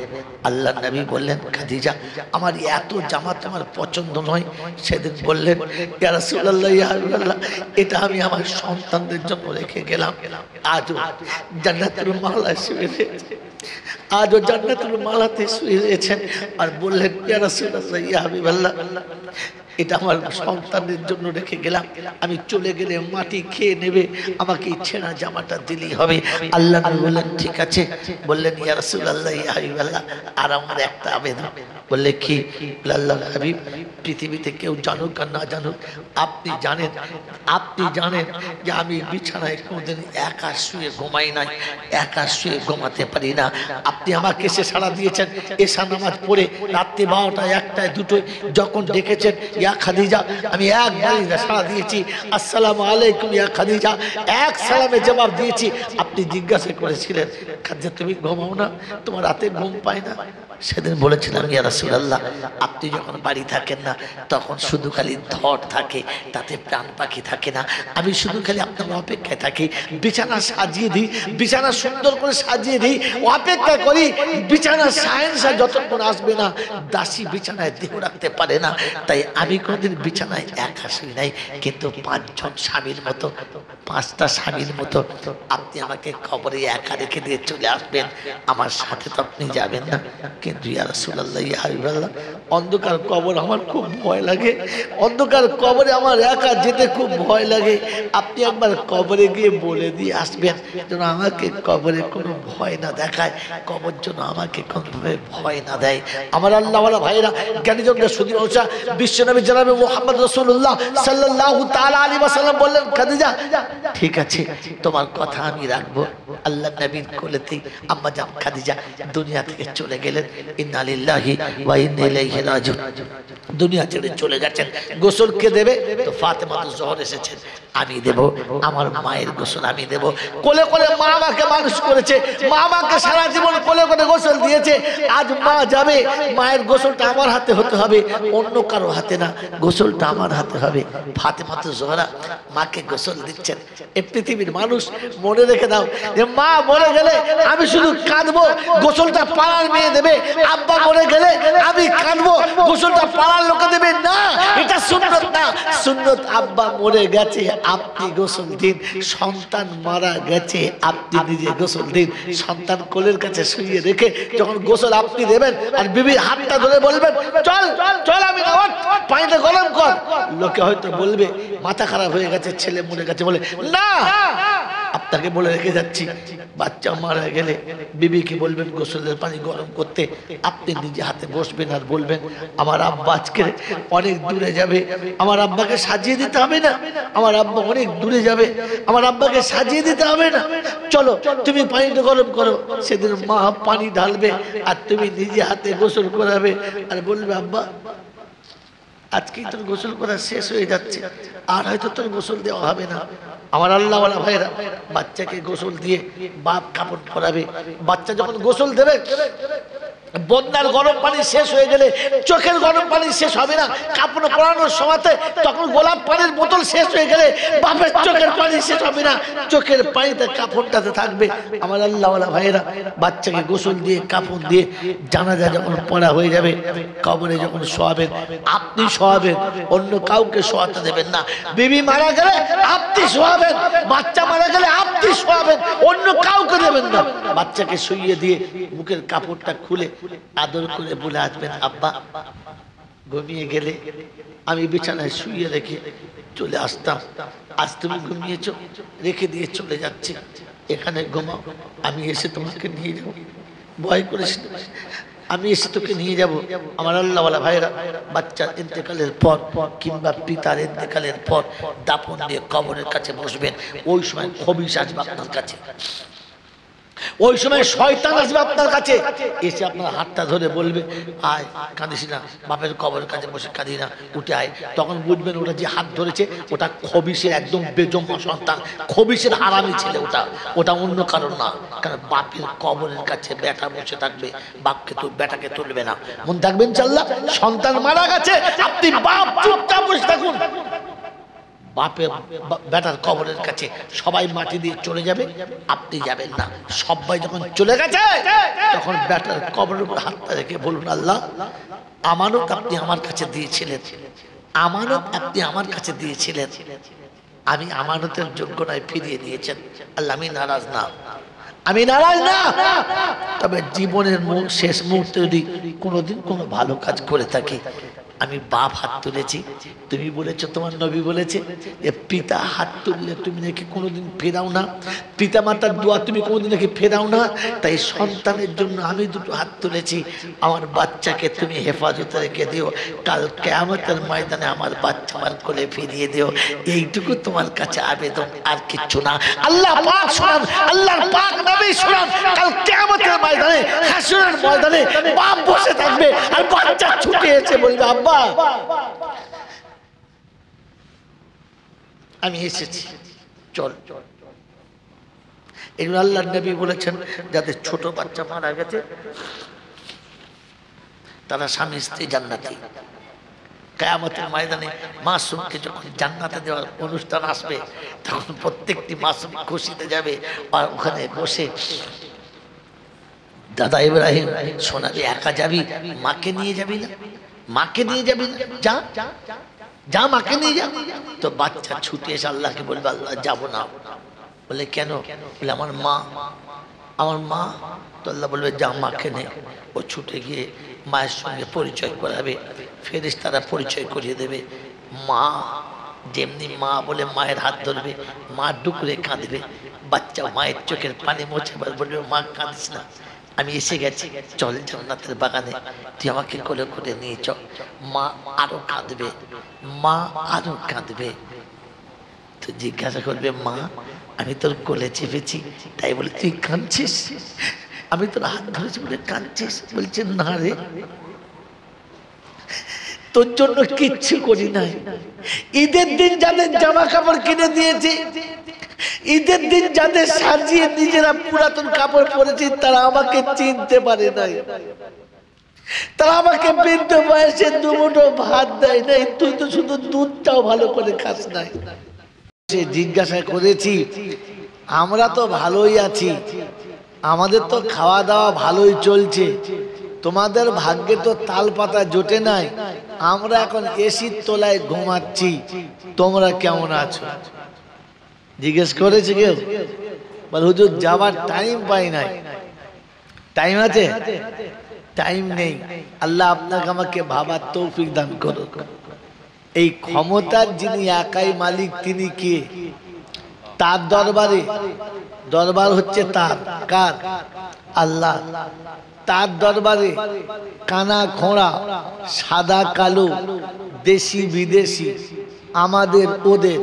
S1: আল্লাহ নবী বললেন, খাদিজা আমার এত জামা তোমার পছন্দ নয়। সেদিন বললেন, ইয়া রাসূলুল্লাহ, ইয়া হাবিবাল্লাহ, এটা আমি আমার সন্তানদের জন্য রেখে গেলাম। আজও জান্নাতুল মালায় শুয়ে রয়েছে, আজও জান্নাতুল মালাতে শুয়ে রয়েছেন। আর বললেন, ইয়া রাসূলুল্লাহ, ইয়া হাবিবাল্লাহ, এটা আমার সন্তানদের জন্য রেখে গেলাম, আমি চলে গেলে মাটি খেয়ে নেবে, আমাকে এই ছেঁড়া জামাটা দিলেই হবে। আল্লাহ নবী বললেন, ঠিক আছে। বললেন, ইয়া রাসূলুল্লাহ, ইয়া হাবিবাল্লাহ, আর আমার একটা আবেদন। বললে, কি? আল্লাহ হাবিব, পৃথিবীতে কেউ জানুক আর না জানুক, আপনি জানেন যে আমি বিছানায় কোনোদিন একা শুয়ে ঘুমাই নাই, একা শুয়ে ঘুমাতে পারি না। আপনি আমাকে এসে সাড়া দিয়েছেন, এশা নামাজ পড়ে রাত্রি 12টায় 1টায় 2টোয় যখন ডেকেছেন, ইয়া খাদিজা, আমি একবারই সাড়া দিয়েছি, আসসালামু আলাইকুম ইয়া খাদিজা, এক সালামে জবাব দিয়েছি। আপনি জিজ্ঞাসা করেছিলেন, খাদিজা তুমি ঘুমাও না, তোমার রাতে ঘুম পায় না? সেদিন বলেছিলাম, ইয়া রাসূলুল্লাহ, আপনি যখন বাড়ি থাকেন না তখন শুধু খালি ধর থাকে, তাতে প্রাণ পাখি থাকে না, আমি শুধু খালি আপনার অপেক্ষায় থাকি, বিছানা সাজিয়ে দিই, বিছানা সুন্দর করে সাজিয়ে দিই, অপেক্ষা করি বিছানা সায়েন্সা যতক্ষণ আসবে না, দাসী বিছানায় দেহ রাখতে পারে না। তাই আমি কোনোদিন বিছানায় একা শুই নাই, কিন্তু 5জন স্বামীর মতো, 5টা স্বামীর মতো আপনি আমাকে কবরে একা রেখে দিয়ে চলে আসবেন, আমার সাথে তো আপনি যাবেন না। কিন্তু ইয়া রাসূলুল্লাহ, ইয়া হাবিবাল্লাহ, অন্ধকার কবর আমার খুব ভয় লাগে, অন্ধকার কবরে আমার একা যেতে খুব ভয় লাগে, আপনি একবার কবরে গিয়ে বলে দিয়ে আসবেন যেন আমাকে কবরে কোনো ভয় না দেখায়, কবর যেন আমাকে কোনোভাবে ভয় না দেয়। আমার আল্লাহওয়ালা ভাইরা, জ্ঞানীজনরা, সুদীর ওষা, বিশ্বনবী জনাবে মুহাম্মদ রাসূলুল্লাহ সাল্লাল্লাহু তাআলা আলাইহি ওয়াসাল্লাম বললেন, খাদিজা ঠিক আছে, তোমার কথা আমি রাখবো। আল্লাহ নবীর কোলেতেই আম্মা জান খাদিজা দুনিয়া থেকে চলে গেলেন। ইন্না লিল্লাহি ওয়া ইন্না ইলাইহি রাজিউন, দুনিয়া ছেড়ে চলে গেছেন। গোসল কে দেবে? তো ফাতেমাতুজ জোহর এসেছেন, আমি দেব, আমার মায়ের গোসল আমি দেব। কোলে কোলে মা আমাকে মানুষ করেছে, মা আমাকে সারা জীবন কোলে কোলে গোসল দিয়েছে, আজ মা যাবে, মায়ের গোসলটা আমার হাতে হতে হবে, অন্য কারো হাতে না, গোসলটা আমার হাতে হবে। ফাতেমাতুজ জোহরা মাকে গোসল দিচ্ছেন। এই পৃথিবীর মানুষ মনে রেখে দাও, যে মা মরে গেলে আমি শুধু কাঁদবো, গোসলটা পাড়ার মেয়ে দেবে, আব্বা মরে গেলে আমি কাঁদবো, গোসলটা পাড়ার লোক দেবে না, এটা সুন্নত না। সুন্নত আব্বা মরে গেছে আপনি গোসল দিন, সন্তান মারা গেছে আপনি নিজে গোসল দিন। সন্তান কোলের কাছে শুয়ে রেখে যখন গোসল আপনি দেবেন, আর বিবির হাতটা ধরে বলবেন, চল চল, আমি নামাজ, পানিটা গরম কর। লোকে হয়তো বলবে মাথা খারাপ হয়ে গেছে, ছেলে মরে গেছে, বলে না, আপনাকে বলে রেখে যাচ্ছি, বাচ্চা মারা গেলে বিবিকে বলবেন গোসলের পানি গরম করতে, আপনি নিজে হাতে বসবেন আর বলবেন, আমার আব্বা আজকে অনেক দূরে যাবে, আমার আব্বাকে সাজিয়ে দিতে হবে না, আমার আব্বা অনেক দূরে যাবে, আমার আব্বাকে সাজিয়ে দিতে হবে না, চলো তুমি পানিটা গরম করো। সেদিন মা পানি ঢালবে আর তুমি নিজে হাতে গোসল করাবে, আর বলবে, আব্বা আজকেই তোর গোসল করা শেষ হয়ে যাচ্ছে, আর হয়তো তোর গোসল দেওয়া হবে না। আমার আল্লাহওয়ালা ভাইরা, বাচ্চাকে গোসল দিয়ে বাপ কাপড় পরাবে, বাচ্চা যখন গোসল দেবে, বন্যার গরম পানি শেষ হয়ে গেলে চোখের গরম পানি শেষ হবে না, কাপড় পরানোর সময়তে তখন গোলাপ পানির বোতল শেষ হয়ে গেলে বাপের চোখের পানি শেষ হবে না, চোখের পানিতে কাপড়টাতে থাকবে। আমার আল্লাহওয়ালা ভাইয়েরা, বাচ্চাকে গোসল দিয়ে কাপড় দিয়ে জানাজা যখন পড়া হয়ে যাবে, কবরে যখন শোয়াবেন, আপনি শোয়াবেন, অন্য কাউকে শোয়াতে দেবেন না। বিবি মারা গেলে আপনি শোয়াবেন, বাচ্চা মারা গেলে আপনি শোয়াবেন, অন্য কাউকে দেবেন না। বাচ্চাকে শুইয়ে দিয়ে মুখের কাপড়টা খুলে আদর করে বলে আসবেন, আব্বা ঘুমিয়ে গেলে আমি বিছানায় শুইয়ে রেখে চলে আসতাম, আজ তুমি ঘুমিয়েছো, রেখে দিয়ে চলে যাচ্ছি, এখানে ঘুমাও, আমি এসে তোমাকে নিয়ে যাবো, ভয় করিস না। আমি এসে তোকে নিয়ে যাব। আমার আল্লাহওয়ালা ভাইরা বাচ্চার ইন্তেকালের পর কিংবা পিতার ইন্তেকালের পর দাফন দিয়ে কবরের কাছে বসবেন, ওই সময় খবিশ আসবে আপনার কাছে, ওই সময় শয়তান আসবে আপনার কাছে, এসে আপনার হাতটা ধরে বলবে আয় কাঁদিস না, বাপের কবরের কাছে বসে কাঁদি না, উঠে আয়। তখন বুঝবেন ওটা যে হাত ধরেছে ওটা খবিশের একদম বেজম্মা সন্তান, খবিশের আরামি ছেলে, ওটা অন্য কারণ না। কারণ বাপের কবরের কাছে বেটা বসে থাকবে, বাপকে তো বেটাকে তুলবে না। মন থাকবেন চাল্লা, সন্তান মারা গেছে, আপনি বাপ চুপচাপ বসে থাকুন, বাপের বেটার কবরের কাছে সবাই মাটি দিয়ে চলে যাবে, আপনি যাবেন না। সবাই যখন চলে গেছে তখন বেটার কবরের উপর হাতটা রেখে বলুন আল্লাহ আমানত আপনি আমার কাছে দিয়েছিলেন, আমানত আপনি আমার কাছে দিয়েছিলেন, আমি আমানতের যোগ্য নয়, ফিরিয়ে দিয়েছেন আল্লাহ, আমি নারাজ না, আমি নারাজ না। তবে জীবনের শেষ মুহূর্তে যদি কোনোদিন কোনো ভালো কাজ করে থাকি, আমি বাপ হাত তুলেছি, তুমি বলেছো, তোমার নবী বলেছে যে পিতা হাত তুললে তুমি নাকি কোনোদিন ফেরাও না, পিতা মাতার দোয়া তুমি কোনোদিন নাকি ফেরাও না। তাই সন্তানের জন্য আমি দুটো হাত তুলেছি, আমার বাচ্চাকে তুমি হেফাজতে রেখে দিও, কাল কিয়ামতের ময়দানে আমার বাচ্চা আমার কোলে ফিরিয়ে দিও, এইটুকু তোমার কাছে আবেদন, আর কিচ্ছু না। আল্লাহ পাক শোনান, আল্লাহর পাক নবী শোনান, কাল কিয়ামতের ময়দানে, হাসরের ময়দানে বাপ বসে থাকবে আর বাচ্চা ছুটে এসে বলবে আব্বা আমি এসেছি, চল। এগুলো আল্লাহর নবী বলেছেন, যাদের ছোট বাচ্চা মারা গেছে তারা স্বামী স্ত্রী জান্নাতি। কিয়ামতের ময়দানে মাসুমকে যখন জান্নাতে দেওয়ার অনুষ্ঠান আসবে, তখন প্রত্যেকটি মাসুম খুশিতে যাবে, আর ওখানে বসে দাদা ইব্রাহিম শোনাবি একা যাবি, মাকে নিয়ে যাবি না, মাকে নিয়ে যাবি না, যা যা মাকে নিয়ে যা। তো বাচ্চা ছুটে এসে আল্লাহকে বলবে আল্লাহ যাবো না। বলে কেন? বলে আমার মা, আমার মা। তো আল্লাহ বলবে যা মাকে নে। ও ছুটে গিয়ে মায়ের সঙ্গে পরিচয় করাবে, ফেরেশতারা পরিচয় করিয়ে দেবে। মা যেমনি মা বলে মায়ের হাত ধরবে, মা ডুকরে কাঁদবে, বাচ্চা মায়ের চোখের পানি মুছে বলবে মা কাঁদিস না, আমি এসে গেছি, চল জান্নাতের বাগানে, তুই আমাকে কোলে করে নিয়ে চল। মা আরো কাঁদবে, মা আরো কাঁদবে। তো জিজ্ঞাসা করবে মা আমি তোর কোলে চেপেছি তাই বলে তুই কাঁদছিস, আমি তোর হাত ধরেছি বলে কাঁদছিস? বলছে না রে, তোর জন্য কিচ্ছু করি নাই। ঈদের দিন যাদের জামা কাপড় কিনে দিয়েছি, ঈদের দিন যাদের সাজিয়ে নিজেরা পুরাতন কাপড় পরেছি, তারা আমাকে চিনতে পারে নাই, তারা আমাকে বৃদ্ধ বয়সে দুমুঠো ভাত দেয় নাই, তুই তো শুধু দুধটাও ভালো করে খাস নাই। সে জিজ্ঞাসা করেছি আমরা তো ভালোই আছি, আমাদের তো খাওয়া দাওয়া ভালোই চলছে, তোমাদের ভাগ্যে তো তাল পাতা জোটে নাই, আমরা এখন এসির তলায় ঘুমাচ্ছি, তোমরা কেমন আছো? জিজ্ঞেস করেছে কেউ? বল হুজুর যাবার টাইম পাই নাই। টাইম আছে? টাইম নেই। আল্লাহ আপনাকে আমাকে ভাবার তৌফিক দান করুক। এই ক্ষমতার যিনি একাই মালিক তিনি কে? তার দরবারে, দরবার হচ্ছে তার, কার? আল্লাহ। তার দরবারে কানা খোঁড়া, সাদা কালো, দেশি বিদেশি, আমাদের ওদের,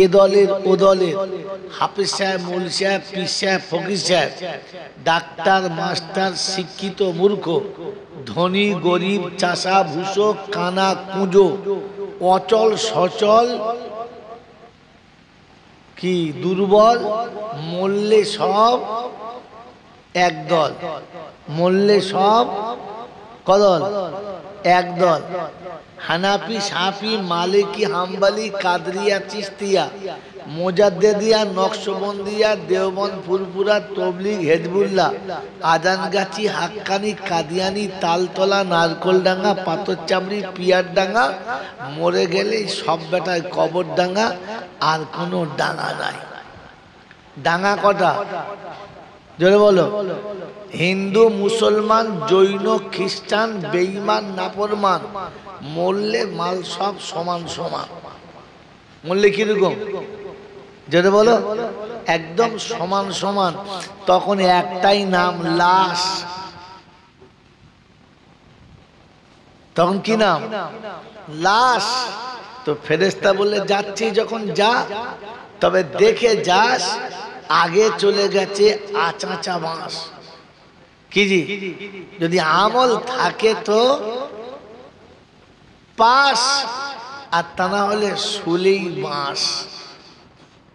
S1: এ দলের ও দলের, হাফেজ সাহেব, মৌল সাহেব, পীর সাহেব, ফকির সাহেব, ডাক্তার, মাস্টার, শিক্ষিত মূর্খ, ধনী গরিব, চাষা ভূষক, কানা কুঁজো, অচল সচল, কি দুর্বল, মরলে সব একদল, মরলে সব কদল একদল। হানাফি, সাফি, মালিকি, হাম্বলি, কাদরিয়া, চিশতিয়া, মোজাদ্দেদিয়া, নকশবন্দিয়া, দেওবন্দ, ফুরফুরা, তবলিগ, হেজবুল্লাহ, আজানগাছি, হাক্কানি, কাদিয়ানি, তালতলা, নারকলডাঙ্গা, পাথরচামড়ি, পিয়ারডাঙ্গা, মরে গেলে সব বেটায় কবরডাঙ্গা, আর কোনো ডাঙ্গা নাই। ডাঙ্গা কটা? জোরে বলো। হিন্দু, মুসলমান, জৈন, খ্রিস্টান, বেঈমান, নাফরমান, মরলে মাল সব সমান সমান। মরলে কিরকম? জোরে বলো। একদম সমান সমান। তখন একটাই নাম, লাশ। তখন কি নাম? লাশ। তো ফেরেশতা বলে যাচ্ছি যখন যা, তবে দেখে যাস আগে চলে গেছে আচাঁচা বাঁশ। কি জি? যদি আমল থাকে তো পাস, আর তা না হলে শুলেই বাঁশ।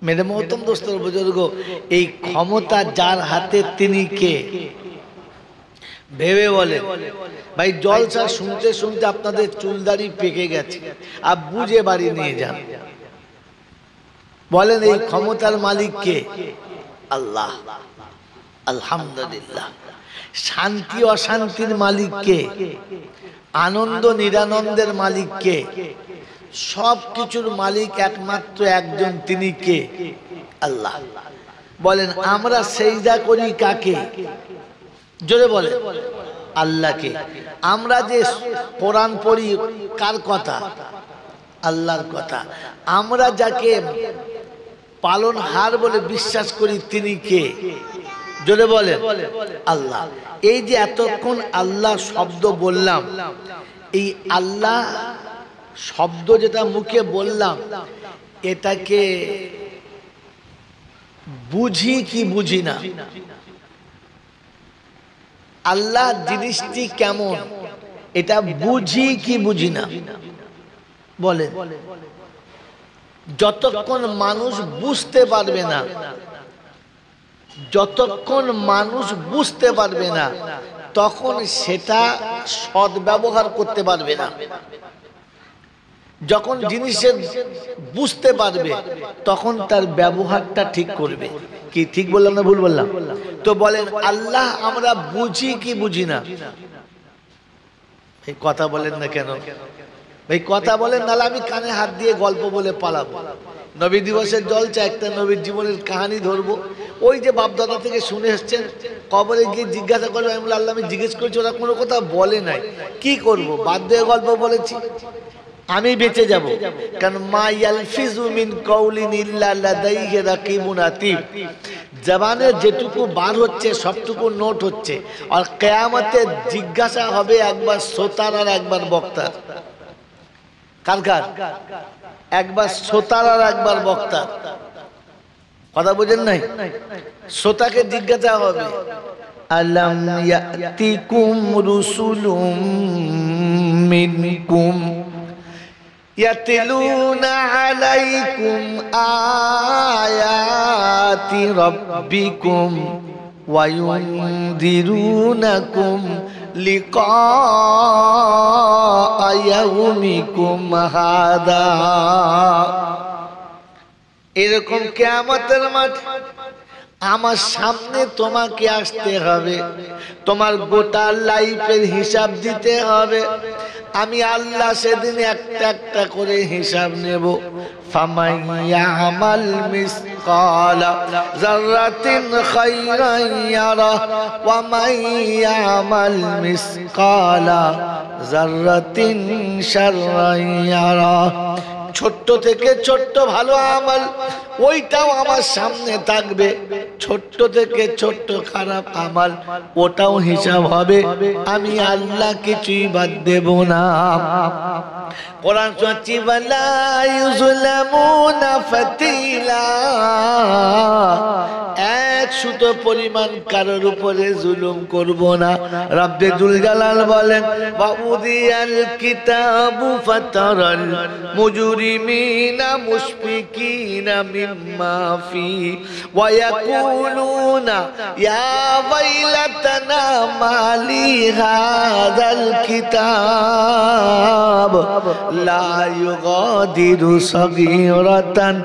S1: মেরে মহতম দোস্তর বুজুর্গ, এই ক্ষমতা যার হাতে তিনি কে? ভেবে বলে ভাই, জলসা শুনতে শুনতে আপনাদের চুলদাড়ি পেকে গেছে, আর বুঝে বাড়ি নিয়ে যান। বলেন এই ক্ষমতার মালিক কে? আল্লাহ। আলহামদুলিল্লাহ। শান্তি অশান্তির মালিক কে? আনন্দ নিরানন্দের মালিক কে? সব কিছুর মালিক একমাত্র একজন, তিনি কে? আল্লাহ। বলেন আমরা সেজদা করি কাকে? জোরে বলেন আল্লাহকে। আমরা যে কোরআন পড়ি কার কথা? আল্লাহর কথা। আমরা যাকে পালনহার বলে বিশ্বাস করি তিনি কে? জোরে বলেন আল্লাহ। এই যে এতক্ষণ আল্লাহ শব্দ বললাম, এই আল্লাহ শব্দ যেটা মুখে বললাম, এটাকে বুঝি কি বুঝি না? আল্লাহ জিনিসটি কেমন এটা বুঝি কি বুঝি না? বলেন। যতক্ষণ মানুষ বুঝতে পারবে না, যতক্ষণ মানুষ বুঝতে পারবে না, তখন সেটা সদ্ব্যবহার করতে পারবে না। যখন জিনিসের বুঝতে পারবে তখন তার ব্যবহারটা ঠিক করবে। কি ঠিক বললাম না ভুল বললাম? তো বলেন আল্লাহ আমরা বুঝি কি বুঝি না? এই কথা বলেন না কেন ভাই? কথা বলেন, নাহলে আমি কানে হাত দিয়ে গল্প বলে পালাবো। নবী দিবসের জলসা একটা নবীর জীবনের কাহিনী ধরবো। ওই যে বাপদাদা থেকে শুনে এসছেন, কবরে গিয়ে জিজ্ঞাসা করবো, আমি বলি আল্লাহ আমি জিজ্ঞেস করছি, ওরা কোনো কথা বলে নাই, কি করব? বাধ্য হয়ে গল্প বলেছি, আমি বেঁচে যাব। কারণ মা ইয়ালফিজু মিন কাউলিন ইল্লা লাদাইহি রাকিবুন আতীদ, জবানে যেটুকু বার হচ্ছে সবটুকু নোট হচ্ছে। আর কিয়ামতে জিজ্ঞাসা হবে একবার শ্রোতার আর একবার বক্তার। কার কার? একবার শ্রোতার আর একবার বক্তার। কথা বুঝেন নাই? শ্রোতাকে জিজ্ঞাসা হবে, আলাম ইয়াতিকুম রুসুলুম মিনকুম ইয়াতলুনা আলাইকুম আয়াতি রাব্বিকুম ওয়া ইউনদিরুনাকুম লিকা ইয়াউমিকুম হাদা। এরকম কিয়ামতের মাঠ আমার সামনে তোমাকে আসতে হবে, তোমার গোটা লাইফের হিসাব দিতে হবে। আমি আল্লাহ সেদিন একটা একটা করে হিসাব নেব। ফামান ইয়ামাল মিসকালা যাররাতিন খায়রান ইয়ারা ওয়া মান ইয়ামাল মিসকালা যাররাতিন শাররান ইয়ারা। ছোট্ট থেকে ছোট্ট ভালো আমল ওইটাও আমার সামনে থাকবে, ছোট্ট থেকে ছোট্ট খারাপ আমল ওটাও হিসাব হবে। আমি আল্লাহ কিছুই বাদ দেব না। কোরআন সূরা ওয়ালা ইউজলামুনা ফাতিলা, এক সুতো পরিমাণ কারোর উপরে জুলুম করব না। রব্বে যুল জালাল বলেন ওয়াউদিয়াল কিতাবু ফাতারাল মুজরিমিনা মুশফিকিনা মিম্মা ফি ওয়া ইয়াকুলুনা ইয়া ওয়াইলাতানা মালি হাযাল কিতাব লা ইউগাদিরু সাগীরাতান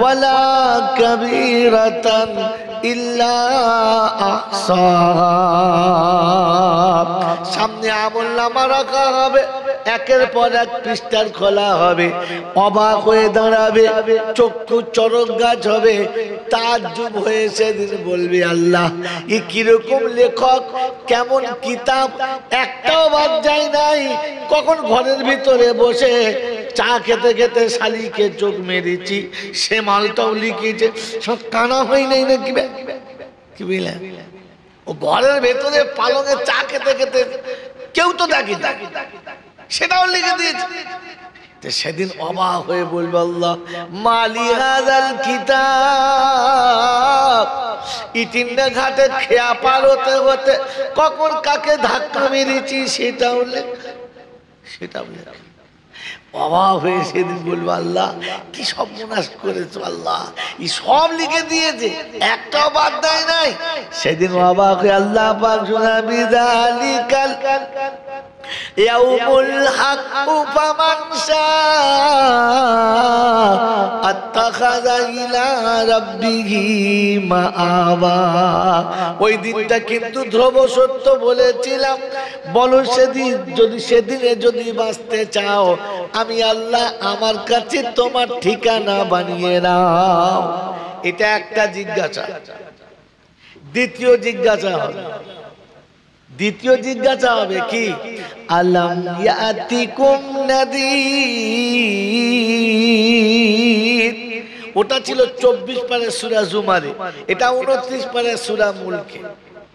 S1: ওয়ালা কাবীরাতান ইল্লা আহসাহা। সামনে আমলনামা রাখা হবে, একের পর এক পৃষ্ঠার খোলা হবে, অবাক হয়ে দাঁড়াবে, চক্ষু চরক গাছ হবে, তাজ্জুব হয়ে সেদিন বলবে আল্লাহ এ কিরকম লেখক, কেমন কিতাব, একটাও বাদ যায় নাই। কখন ঘরের ভিতরে বসে চা খেতে খেতে শালিকে চোখ মেরেছি, সে মালটাও লিখেছে, সব কানা হয় নাই না কি কি বুঝলেন? ও ঘরের ভেতরে পালঙে চা খেতে খেতে কেউ তো দেখি না, সেটাও লিখে দিয়েছে। সেদিন অবাক হয়ে বলবে আল্লাহ মালি হাযাল কিতাব, ইতিনটা ঘাটে খেয়া পার হতে হতে কখন কাকে ধাক্কা মেরেছি সেটাও অবাক হয়ে সেদিন বলবো আল্লাহ কি সর্বনাশ করেছো আল্লাহ, এই সব লিখে দিয়েছে, একটাও বাদ দেয় নাই। সেদিন অবাক হয়ে আল্লাহ পাক শোনাবি যালিকাল ইয়াউমুল হাক্কু ফামান শাআ আত্তাখাযা ইলা রাব্বিহি মাআবা। ওই দিনটা কিন্তু ধ্রুব সত্য বলেছিলাম। বলো সেদিনে যদি বাঁচতে চাও আমি আল্লাহ আমার কাছে তোমার ঠিকানা বানিয়ে নাও। এটা একটা জিজ্ঞাসা। দ্বিতীয় জিজ্ঞাসা হবে কি আলাম ইয়াতিকুম নাযীর। ওটা ছিল 24 পারে সূরা জুমারে, এটা 29 পারে সূরা মুলকে।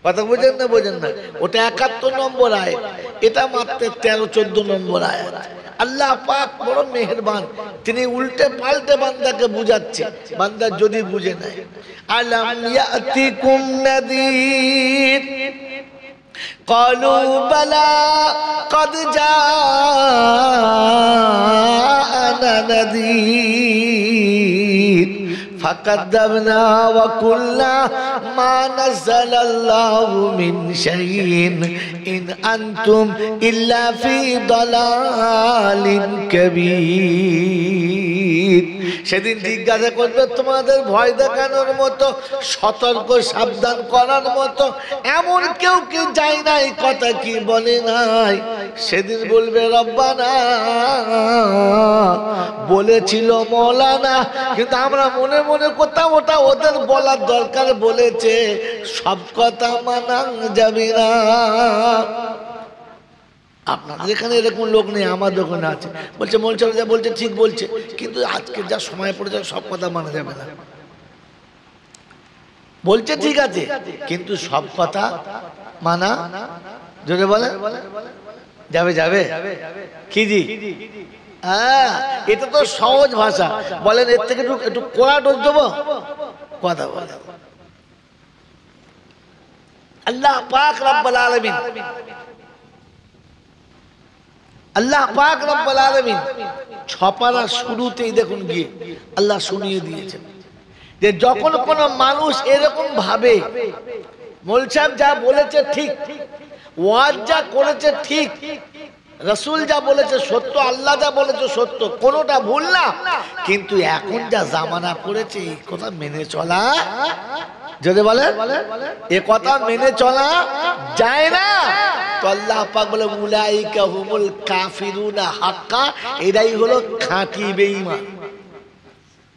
S1: কথা বুঝেন না? ওটা 71 নম্বর আয়াত, এটা মাত্র 13-14 নম্বর আয়াত। আল্লাহ পাক বড় মেহেরবান, তিনি উল্টে পাল্টে বান্দাকে বুঝাচ্ছে, বান্দা যদি বুঝে নেয়। আলাম ইয়াতিকুম নাযীর قالوا بلى قد جاءنا نذير فكذبنا وقلنا ما نزل الله من شيء إن أنتم إلا في ضلال كبير। সেদিন জিজ্ঞাসা করবে তোমাদের ভয় দেখানোর মতো, সতর্ক সাবধান করার মতো এমন কেউ কি যায় নাই, কথা কি বলে নাই? সেদিন বলবে রব্বানা বলেছিল মৌলানা, কিন্তু আমরা মনে মনে করতাম ওটা ওদের বলার দরকার বলেছে, সব কথা মানা যাবে না। আপনাদের এখানে এরকম লোক নেই, আমাদের ওখানে আছে। বলছে মৌলচারা যা বলছে ঠিক বলছে, কিন্তু আজকে যা সময় পড়েছে সব কথা মানা যাবে না। বলছে ঠিক আছে, কিন্তু সব কথা মানা জোরে বলে যাবে কি জি? হ্যাঁ, এটা তো সহজ ভাষা। বলেন এর থেকে একটু কোড়া ডোজ দেবো, কথা বলে। আল্লাহ পাক রব্বুল আলামিন, আল্লাহ পাক রব্বুল আলামিন ছপারা শুরুতেই দেখুন গিয়ে আল্লাহ শুনিয়ে দিয়েছেন যে যখন কোন মানুষ এরকম ভাবে মৌলভী সাহেব যা বলেছে ঠিক, ওয়াজ যা করেছে ঠিক, রাসূল যা বলেছে সত্য, আল্লাহ যা বলেছে সত্য, কোনোটা ভুল না, কিন্তু এখন যা জামানা পড়েছে এই কথা মেনে চলা যদি বলে এ কথা মেনে চলা যায় না। তো আল্লাহ পাক বলে উলাইকা হুমুল কাফিরুনা হাক্কা, এরাই হলো খাঁটি বেঈমান।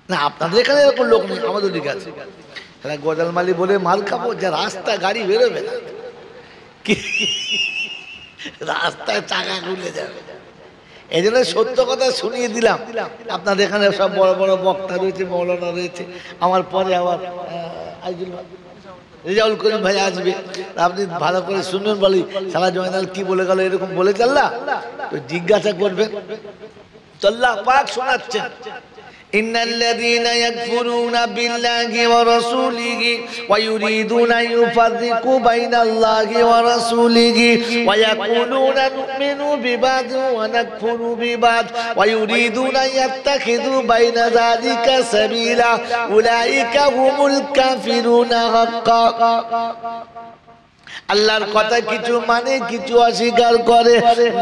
S1: না আপনাদের এখানে এরকম লোক নেই, আমাদের দিকে আছে। গজালমালি বলে মাল খাবো, যা রাস্তা গাড়ি বেরোবে না, রাস্তায় চাকা খুলে যাবে। এই জন্য সত্য কথা শুনিয়ে দিলাম। আপনাদের এখানে সব বড় বড় বক্তা রয়েছে, মৌলানা রয়েছে, আমার পরে আবার রেজাউল করিম ভাই আসবে, আপনি ভালো করে শুনবেন। বলি সারা জয়নাল কি বলে গেল, এরকম বলে চাল্লা তো জিজ্ঞাসা করবেন। তো আল্লাহ পাক শোনাচ্ছেন إن الذين يكفرون بالله ورسوله ويريدون أن يفرقوا بين الله ورسوله ويقولون نؤمن ببعض ونكفر ببعض ويريدون أن يتخذوا بين ذلك سبيلا أولئك هم الكافرون حقا। আল্লাহর কথা কিছু মানে কিছু অস্বীকার করে,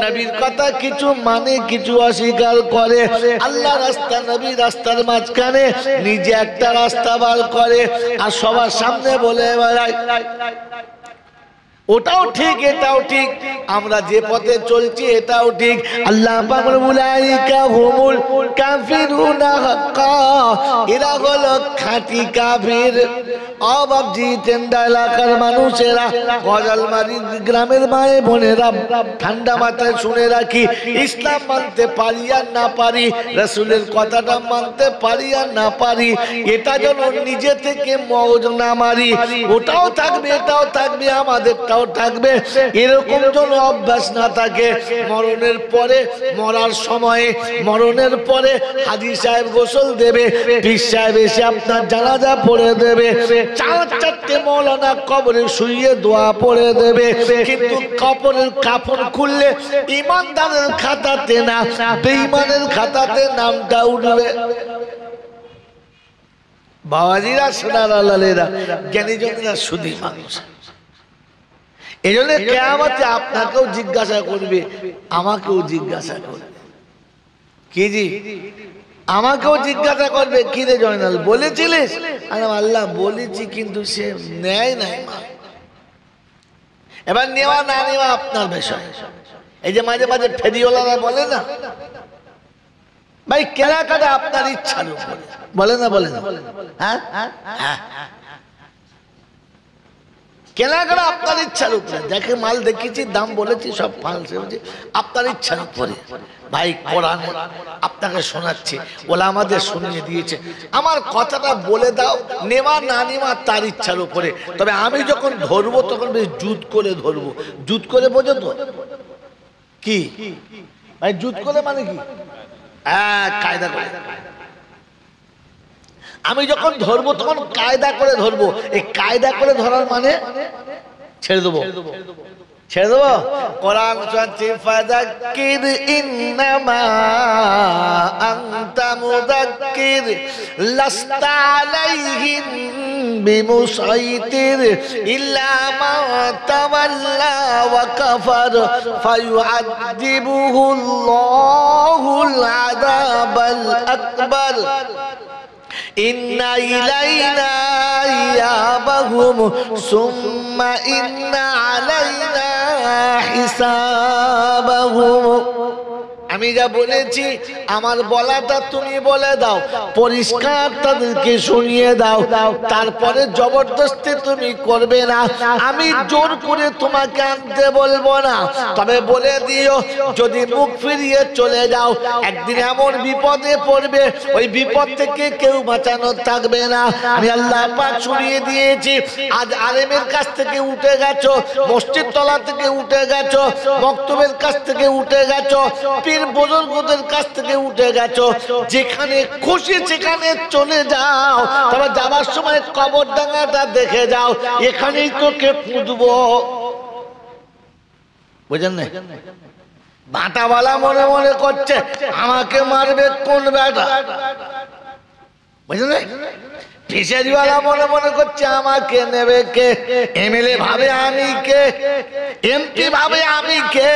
S1: নবীর কথা কিছু মানে কিছু অস্বীকার করে, আল্লাহ রাস্তা নবী রাস্তার মাঝখানে নিজে একটা রাস্তা বার করে আর সবার সামনে বলে বেড়ায় ওটাও ঠিক এটাও ঠিক, আমরা যে পথে চলছি এটাও ঠিক। আল্লাহ পাক বলে উলাইকা হুমুল কাফিরুনা হাক্কা, এরা হলো খাঁটি কাফির। অবাবজি টেন্ডা এলাকার মানুষেরা, গজালমারি গ্রামের মায়ে বোনেরা, ঠান্ডা মাথায় শুনে রাখি, ইসলাম মানতে পারি আর না পারি, রাসূলের কথাটা মানতে পারি আর না পারি, এটা যেন নিজে থেকে মওজ না মারি। ওটাও থাকবে এটাও থাকবে, আমাদেরটাও হাতটাও থাকবে, এরকম যেন অভ্যাস না থাকে। মরণের পরে, মরার সময়ে, মরণের পরে হাজী সাহেব গোসল দেবে, পীর সাহেব এসে আপনার জানাজা পড়ে দেবে, চারটে মৌলানা কবরে শুইয়ে দোয়া পড়ে দেবে, কিন্তু কবরের কাপড় খুললে ইমানদারের খাতাতে না, বেঈমানের খাতাতে নামটা উঠবে। বাবাজিরা, সোনার লালেরা, জ্ঞানীজনেরা শুধু মানুষ। এই জন্য কিয়ামতে আপনাকেও জিজ্ঞাসা করবে, আমাকেও জিজ্ঞাসা করবে। কি জি? আমাকেও জিজ্ঞাসা করবে, কি রে জয়নাল বলেছিলিস? আল্লাহ বলেছি, কিন্তু সে নেয় নাই। এবার নেওয়া না নেওয়া আপনার বিষয়। এই যে মাঝে মাঝে ফেরিওয়ালারা বলে না, ভাই কেনাকাটা আপনার ইচ্ছার উপরে, বলে না? বলে না? হ্যাঁ, কেনাকাটা আপনার ইচ্ছার উপরে। দেখে মাল দেখেছি, দাম বলেছি, সব ফালসে হচ্ছে, আপনার ইচ্ছার উপরে। ভাই কোরআন আপনাকে শোনাচ্ছে, ওলা আমাদের শুনিয়ে দিয়েছে। আমার কথাটা বলে দাও, নেওয়া না নেওয়া তার ইচ্ছার উপরে। তবে আমি যখন ধরবো তখন বেশ জুত করে ধরবো। জুত করে বোঝো তো কি ভাই? জুত করে মানে কি? কায়দা করে। আমি যখন ধরবো তখন কায়দা করে ধরবো। এই কায়দা করে ধরার মানে ছেড়ে দেবো, ছেড়ে দেবো। কোরআন শোনাচ্ছে, ফাযাক্কির ইন্নামা আনতা মুযাক্কির লাস্তা আলাইহিম বিমুসাইতির ইল্লা মা তাওয়াল্লা ওয়া কাফার ফায়ুআযিবুহুল্লাহুল আযাবাল আকবার ইন্না ইলাইনা ইয়াবাহুম সুম্মা ইন্না আলাইনা হিসাবাহুম। আমি যা বলেছি আমার বলাটা তুমি বলে দাও, পরিষ্কার তাদেরকে শুনিয়ে দাও, তারপরে জবরদস্তি তুমি করবে না। আমি জোর করে তোমাকে আনতে বলবো না, তবে বলে দিও যদি মুখ ফিরিয়ে চলে যাও একদিন এমন বিপদে পড়বে, ওই বিপদ থেকে কেউ বাঁচানো থাকবে না। আমি আল্লাহ পাক শুনিয়ে দিয়েছি। আজ আলেমের কাছ থেকে উঠে গেছো, মসজিদ তলা থেকে উঠে গেছো, মক্তবের কাছ থেকে উঠে গেছো, বুজুর্গদের কাছ থেকে উঠে গেছো, যেখানে খুশি সেখানে চলে যাও, তবে যাবার সময় কবরডাঙ্গাটা দেখে যাও, এখানেই তোকে পুঁতবো। বুঝেন না? বাটাওয়ালা মনে মনে করছে আমাকে মারবে কোন বেটা, বুঝলেন? ফিশারিওয়ালা মনে মনে করছে আমাকে নেবে কে, এমএলএ ভাবে আমি কে, এমপি ভাবে আমি কে।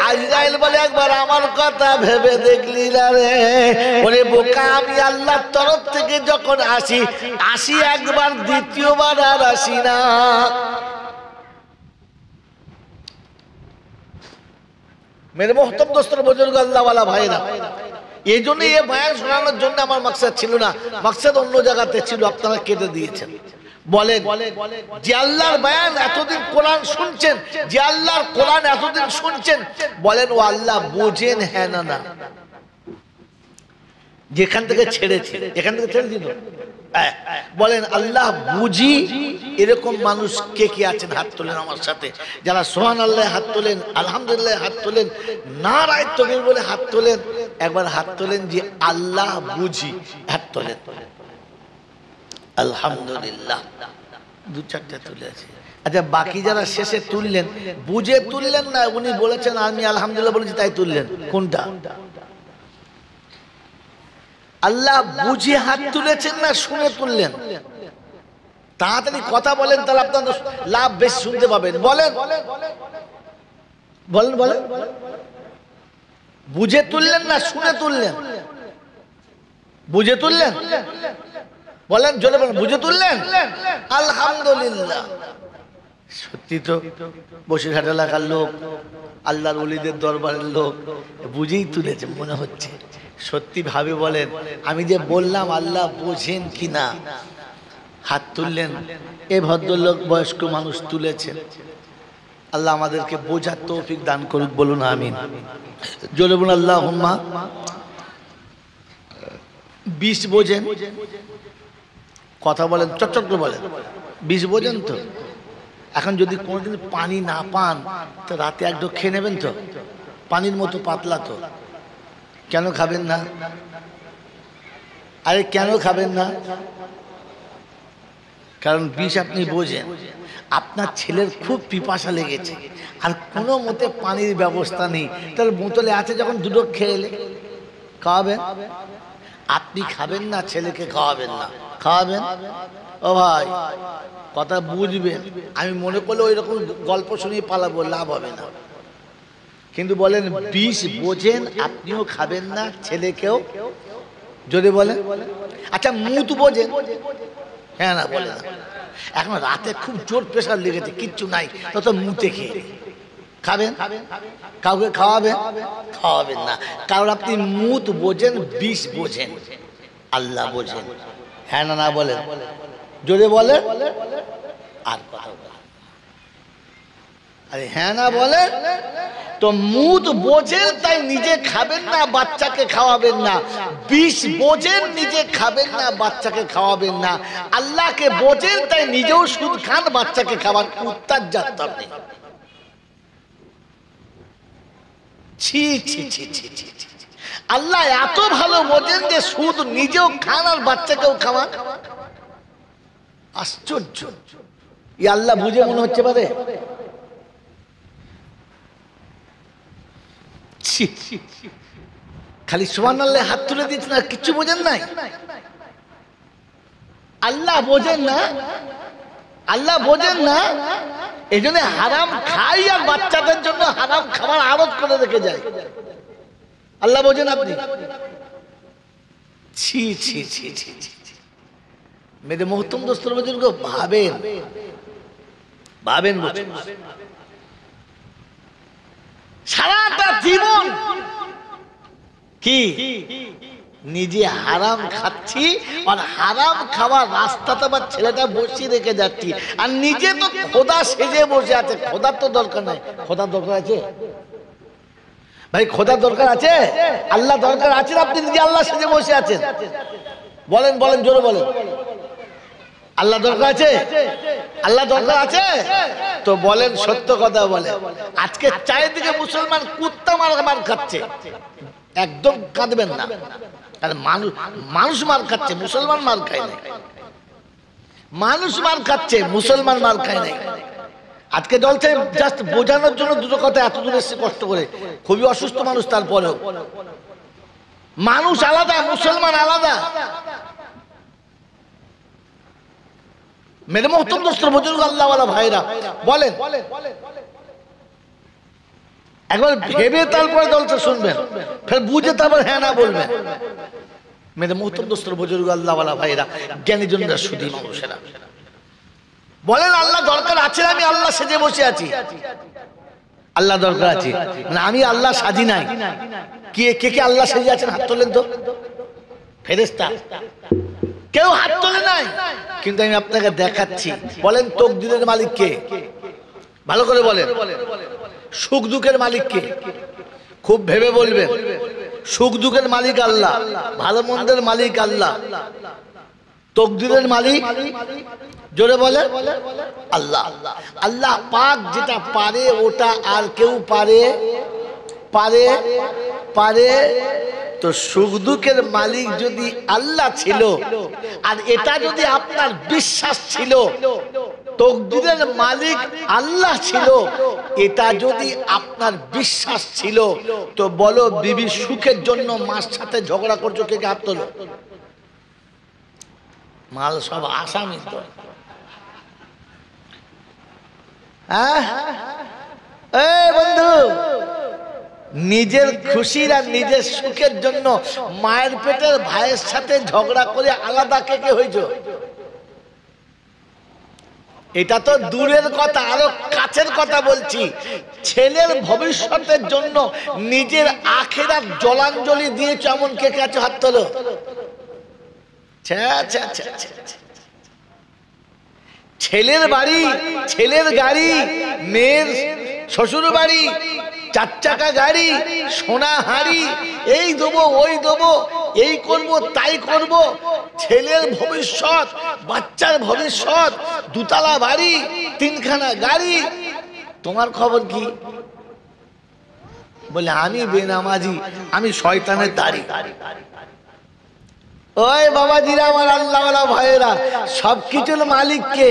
S1: আজরাইল বলে একবার আমার কথা ভেবে দেখলি না রে? ওরে বোকা, আমি আল্লাহর তরফ থেকে যখন আসি একবার, দ্বিতীয়বার আর আসি না। মেরে মোহতরম দোস্তর, বুজুর্গ, আল্লাহওয়ালা ভাইরা, এই জন্য এই বয়ান শোনানোর জন্য আমার মাকসাদ ছিল না, মাকসাদ অন্য জায়গাতে ছিল, আপনারা কেটে দিয়েছেন। বলেন, যে আল্লাহর বয়ান এতদিন কোরআন শুনছেন, যে আল্লাহর কোরআন এতদিন শুনছেন, বলেন ও আল্লাহ বোঝেন? হ্যাঁ না না? যেখান থেকে ছেড়েছে, এখান থেকে ছেড়ে দিল, বলেন আল্লাহ বুঝি। এরকম মানুষ কে কে আছেন? হাত তোলেন আমার সাথে। যারা সুবহানাল্লাহ হাত তোলেন, আলহামদুলিল্লাহ হাত তোলেন, নারায়ে তাকবীর বলে হাত তোলেন। একবার হাত তোলেন যে আল্লাহ বুঝি, হাত তোলেন। আলহামদুলিল্লাহ, দু চারটা তুলে আছে। আচ্ছা, বাকি যারা শেষে তুললেন, বুঝে তুললেন না উনি বলেছেন আমি আলহামদুলিল্লাহ বলেছি তাই তুললেন? কোনটা? আল্লাহ বুঝে হাত তুলেছেন না শুনে তুললেন? তাড়াতাড়ি কথা বলেন, তাহলে আপনাদের লাভ বেশি শুনতে পাবেন। বলেন বলেন বলেন, বুঝে তুললেন না শুনে তুললেন? বুঝে তুললেন? বলেন জোরে বলেন, বুঝে তুললেন? আলহামদুলিল্লাহ। সত্যি তো বসিরহাট এলাকার লোক, আল্লাহর ওলিদের দরবারের লোক, বুঝেই তুলেছে মনে হচ্ছে। সত্যি ভাবে বলেন, আমি যে বললাম আল্লাহ বোঝেন কিনা? হাত তুললেন। এই ভদ্রলোক বয়স্ক মানুষ তুলেছেন। আল্লাহ আমাদেরকে বোঝার তৌফিক দান করুক, বলুন আমিন। জোরে বলুন আল্লাহুম্মা। 20 বোঝেন? কথা বলেন, চটচট করে বলেন। 20 বোঝেন তো? এখন যদি কোনোদিন পানি না পান তো রাতে এক ঢোক খেয়ে নেবেন তো, পানির মতো পাতলা তো। কেন খাবেন না? আরে কেন খাবেন না? কারণ বিষ আপনি বোঝেন, আপনার ছেলের খুব পিপাসা লেগেছে আর কোনো মতে পানির ব্যবস্থা নেই, তার বোতলে আছে, যখন দুটো খেয়ে এলে খাওয়াবেন। আপনি খাবেন না, ছেলেকে খাওয়াবেন না, খাওয়াবেন? ও ভাই কথা বুঝবেন। আমি মনে করলে ওই রকম গল্প শুনিয়ে পালাবো, লাভ হবে না। কিন্তু বলেন বিষ বোঝেন, আপনিও খাবেন না, ছেলেকেও। যদি বলেন আচ্ছা মুত বোঝেন, হ্যাঁ না বলে না। এখন রাতে খুব জোর প্রেশার লেগেছে, কিচ্ছু নাই, তত মুতে খেয়ে খাবেন? কাউকে খাওয়াবেন? খাওয়াবেন না। কারণ আপনি মুত বোঝেন, বিষ বোঝেন, আল্লাহ বোঝেন। হ্যাঁ না না বলেন, যদি বলে আর কথা বলেন। আরে হ্যাঁ না বলেন তো। মুত বোঝেন তাই নিজে খাবেন না, বাচ্চাকে খাওয়াবেন না। বিষ বোঝেন, নিজে খাবেন না, বাচ্চাকে খাওয়াবেন না। আল্লাহকে বোঝেন তাই নিজেও সুদ খান, বাচ্চাকে খাওয়ান। উত্তার জাত আপনি। ছি ছি ছি ছি ছি। আল্লাহ এত ভালো বোঝেন যে সুদ নিজেও খান আর বাচ্চাকেও খাওয়ান। আশ্চর্য। ই আল্লাহ বুঝে মনে হচ্ছে পারে? খালি সুবহানাল্লাহ হাত তুলে দিচ্ছেন আর কিচ্ছু বোঝেন নাই। আল্লাহ বোঝেন না, আল্লাহ বোঝেন না, এই জন্য হারাম খাই আর বাচ্চাদের জন্য হারাম খাবার আরত করে রেখে যায়। আল্লাহ বোঝেন আপনি? ছি ছি ছি ছি ছি। মেরে মোহতম দোস্তর বুজুর্গ, ভাবেন ভাবেন বুঝুন। সারাটা জীবন কি নিজে হারাম খাচ্ছি আর হারাম খাওয়ার রাস্তাতে আমার ছেলেটা বসিয়ে রেখে যাচ্ছি, আর নিজে তো খোদা সেজে বসে আছে। খোদার তো দরকার নাই। খোদার দরকার আছে ভাই? খোদার দরকার আছে? আল্লাহ দরকার আছে? আপনি নিজে আল্লাহ সেজে বসে আছেন। বলেন বলেন, জোরে বলেন। আল্লাহ দরকার আছে? আল্লাহ দরকার আছে তো বলেন, সত্য কথা বলেন। আজকে চারিদিকে মুসলমান কুত্তা মার খাচ্ছে, একদম কাঁদবেন না। আর মানুষ মার খাচ্ছে, মুসলমান মার খায় নাই। মানুষ মার খাচ্ছে, মুসলমান মার খায় নাই। আজকে চলছে জাস্ট বোঝানোর জন্য দুটো কথা এত দূর এসে কষ্ট করে। খুবই অসুস্থ মানুষ, তারপরেও মানুষ আলাদা, মুসলমান আলাদা। মেরে মোহতরম দোস্ত বুজুর্গ, আল্লাহওয়ালা ভাইরা, বলেন একবার ভেবে তারপরে দলটা শুনবেন, ফের বুঝে তারপর হ্যাঁ না বলবেন। মেরে মোহতরম দোস্ত বুজুর্গ, আল্লাহওয়ালা ভাইরা, জ্ঞানীজনরা, সুধী মানুষেরা, বলেন আল্লাহ দরকার আছে? আমি আল্লাহ সেজে বসে আছি। আল্লাহ দরকার আছে মানে আমি আল্লাহ সাজি নাই। কে কে কে আল্লাহ সেজে আছেন? হাত তোলেন তো। ফেরেশতা কেউ হাত তোলে নাই, কিন্তু আমি আপনাকে দেখাচ্ছি। বলেন তকদিরের মালিক কে? ভালো করে বলেন। সুখ দুঃখের মালিক কে? খুব ভেবে বলবেন। সুখ দুঃখের মালিক আল্লাহ, ভালো মন্দের মালিক আল্লাহ, তকদিরের মালিক জোরে বলে আল্লাহ। আল্লাহ পাক যেটা পারে ওটা আর কেউ পারে পারে পারে তো সুখ দুঃখের মালিক যদি আল্লাহ ছিল, আর এটা যদি আপনার বিশ্বাস ছিল তকদিরের মালিক আল্লাহ ছিল, এটা যদি আপনার বিশ্বাস ছিল, তো বলো বিবির সুখের জন্য মার সাথে ঝগড়া করছো, কে কে হাত তোলো? মাল সব আসামি তো। হ্যাঁ বন্ধু, নিজের খুশির আর নিজের সুখের জন্য মায়ের পেটের ভাইয়ের সাথে ঝগড়া করে আলাদা কে কে হয়েছ? এটা তো দূরের কথা, আরো কাছের কথা বলছি। ছেলের ভবিষ্যতের জন্য নিজের আখেরাত জলাঞ্জলি দিয়েছ এমন কে কে আছে? হাত তোলো। ছেলের বাড়ি, ছেলের গাড়ি, মেয়ের শ্বশুর বাড়ি, 4 চাকা গাড়ি, সোনা হাড়ি, এই দেবো ওই দেবো, এই করব তাই করব, ছেলের ভবিষ্যৎ, বাচ্চার ভবিষ্যৎ, দুতলা বাড়ি, তিনখানা গাড়ি, তোমার খবর কি? বলে আমি বেনামাজি, আমি শয়তানের দাড়ি। ওই বাবাজিরা, আমার আল্লাহওয়ালা ভাইয়েরা, সবকিছুর মালিক কে?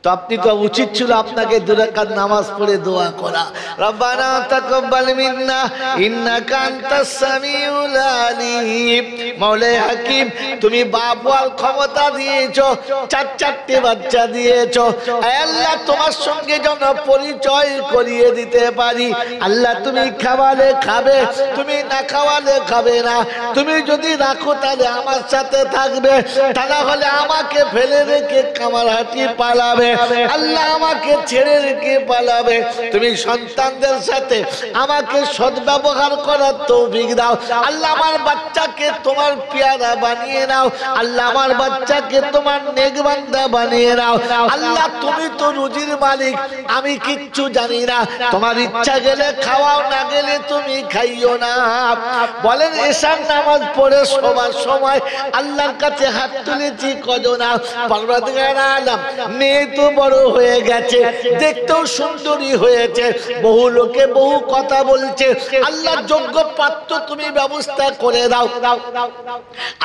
S1: তো আপনি তো উচিত ছিল আপনাকে 2 রাকাত নামাজ পড়ে দোয়া করা, রব্বানা তাকাব্বাল মিন্না ইন্নাকা আনতাস সামিউল আলিম। মাওলানা হাকিম, তুমি বাপ হওয়ার ক্ষমতা দিয়েছো, 4 বাচ্চা দিয়েছো, আল্লাহ তোমার সঙ্গে যেন পরিচয় করিয়ে দিতে পারি। আল্লাহ তুমি খাওয়ালে খাবে, তুমি না খাওয়ালে খাবে না। তুমি যদি রাখো তাহলে আমার সাথে থাকবে, তা না হলে আমাকে ফেলে রেখে কামারহাটি পালাবে। আল্লাহ আমাকে ছেড়ে রেখে পালাবে। তুমি সন্তানদের সাথে আমাকে সদ্ব্যবহার করার তৌফিক দাও। আল্লাহ আমার বাচ্চাকে তোমার পেয়ারা বানিয়ে নাও। আল্লাহ আমার বাচ্চাকে তোমার নেক বান্দা বানিয়ে নাও। আল্লাহ তুমি তো রুজির মালিক, আমি কিচ্ছু জানি না। তোমার ইচ্ছা গেলে খাওয়াও, না গেলে তুমি খাইও না। বলেন এশার নামাজ পড়ে সবার সময় আল্লাহর কাছে হাত তুলেছি কজন? পরওয়ারদিগার আলম, মেয়ে তো বড় হয়ে গেছে, দেখতেও সুন্দরী হয়েছে, বহু লোকে বহু কথা বলছে। আল্লাহ যোগ্য পাত্র তুমি ব্যবস্থা করে দাও।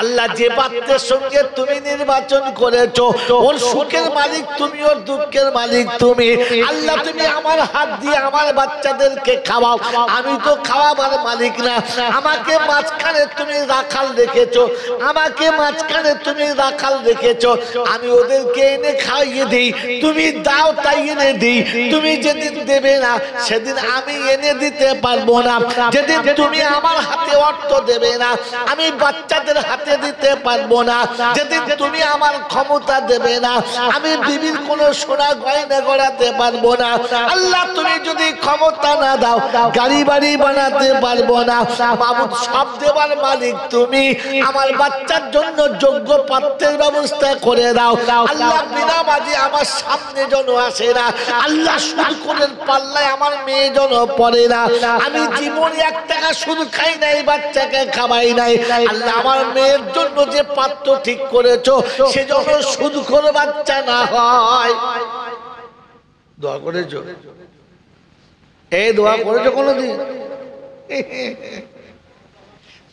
S1: আল্লাহ যে পাত্রের সঙ্গে তুমি নির্বাচন করেছো, ওর সুখের মালিক তুমি, ওর দুঃখের মালিক তুমি। আল্লাহ তুমি আমার হাত দিয়ে আমার বাচ্চাদেরকে খাওয়াও। আমি তো খাওয়াবার মালিক না, আমাকে মাঝখানে তুমি রাখাল রেখেছো, আমাকে মাঝখানে তুমি রাখাল রেখেছো। আমি ওদেরকে এনে খাইয়ে দিই, তুমি দাও তাই এনে দিই। তুমি যেদিন দেবে না সেদিন আমি এনে দিতে পারবো না। যেদিন তুমি আমার হাতে অর্থ দেবে না আমি বাচ্চাদের হাতে দিতে পারবো না। যেদিন তুমি আমার ক্ষমতা দেবে না আমি বিবির কোনো সোনা গয়না গড়াতে পারবো না। আল্লাহ তুমি যদি ক্ষমতা না দাও গাড়ি বাড়ি বানাতে পারবো না। মাবুদ, সব দেবার মালিক তুমি। আমার বাচ্চার জন্য যোগ্য পাত্রের ব্যবস্থা করে দাও। আল্লাহ বিনামাজি আমার সামনে যেন আসে না। আল্লাহ সুদ করে পাল্লায় আমার মেয়ে যেন পড়ে না। আমি জীবনে 1 টাকা সুদ খাই নাই, বাচ্চাকে খাওয়াই নাই। আল্লাহ আমার মেয়ের জন্য যে পাত্র ঠিক করেছো সে যেন সুদ করে বাচ্চা না হয়। দোয়া করেছো? এই দোয়া করেছো কোনোদিন?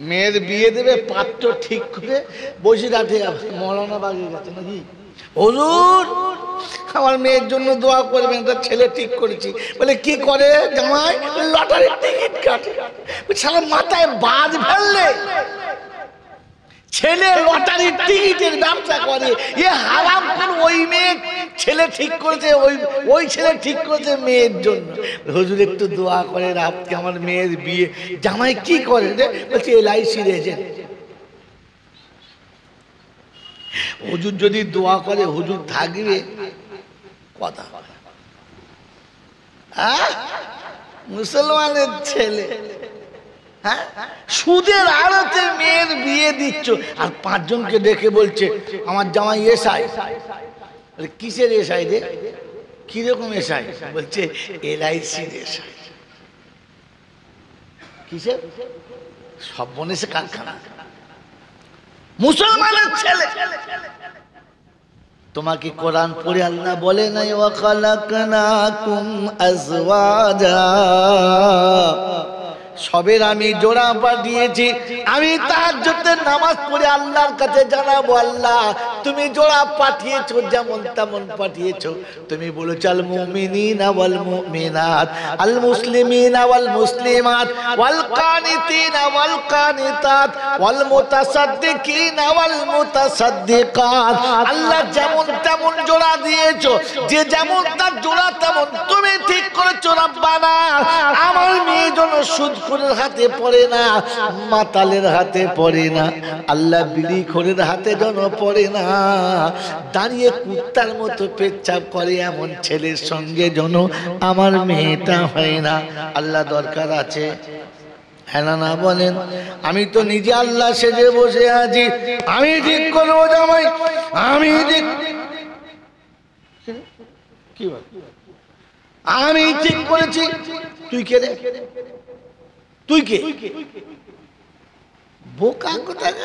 S1: মেয়ের বিয়ে দেবে, পাত্র ঠিক করে বসিরহাটে মৌলানা বাগে গেছে নাকি, হুজুর আমার মেয়ের জন্য দোয়া করবেন, একটা ছেলে ঠিক করেছি। বলে কি করে জামাই? লটারির টিকিট কাটে। সারা মাথায় বাজ ফেললে, ছেলে লটারির টিকিটের ব্যবসা করে, এ হারাম। কোন ওই মেয়ে ছেলে ঠিক করেছে, ওই ছেলে ঠিক করেছে মেয়ের জন্য। হুজুর একটু দোয়া করেন, আজকে আমার মেয়ের বিয়ে। জামাই কি করে রে? বলছে LIC এজেন্ট। হুজুর যদি দোয়া করে হুজুর থাকবে? কথা মুসলমানের ছেলে, হ্যাঁ, সুদের আড়তে মেয়ের বিয়ে দিচ্ছ, আর 5 জনকে ডেকে বলছে আমার জামাই এসআই। কিসের এসআই রে? কিরকম এসআই? বলছে LIC এসআই। কিসের? সব বনেছে কারখানা। মুসলমানের ছেলে। তোমাকে কোরআন পড়ে আল্লাহ বলে নাই ওয়া খালাকনাকুম আজওয়াজা, সবের আমি জোড়া পাঠিয়েছি। আমি তাহাজ্জুদের নামাজ পড়ে আল্লাহর কাছে জানাবো, আল্লাহ তুমি জোড়া পাঠিয়েছো, যেমন তেমন পাঠিয়েছো। তুমি বলেছো আল মুমিনিনা ওয়াল মুমিনাত, আল মুসলিমিনা ওয়াল মুসলিমাত, ওয়াল কানিতিনা ওয়াল কানিতাত, ওয়াল মুতাসাদ্দিকিনা ওয়াল মুতাসাদ্দিকাত। আল্লাহ যেমন তেমন জোড়া দিয়েছো, যে যেমন তার জোড়া তেমন তুমি ঠিক করেছো। রব্বানা, আমার মেয়ে যেন সুদ খোরের হাতে পড়ে না, মাতালের হাতে পড়ে না, আল্লাহ বিড়িখোরের হাতে যেন পড়ে না, দাঁড়িয়ে কুত্তার মতো পেচ্ছাপ করে এমন ছেলের সঙ্গে যেন আমার মেয়েটা হয় না। আল্লাহ দরকার আছে, হ্যাঁ না বলেন? আমি তো নিজে আল্লাহ সেজে বসে আছি, আমি ঠিক করবো জামাই, আমি ঠিক, কি আমি ঠিক করেছি। তুই কে রে? তুই কে? বোকা কোথায়,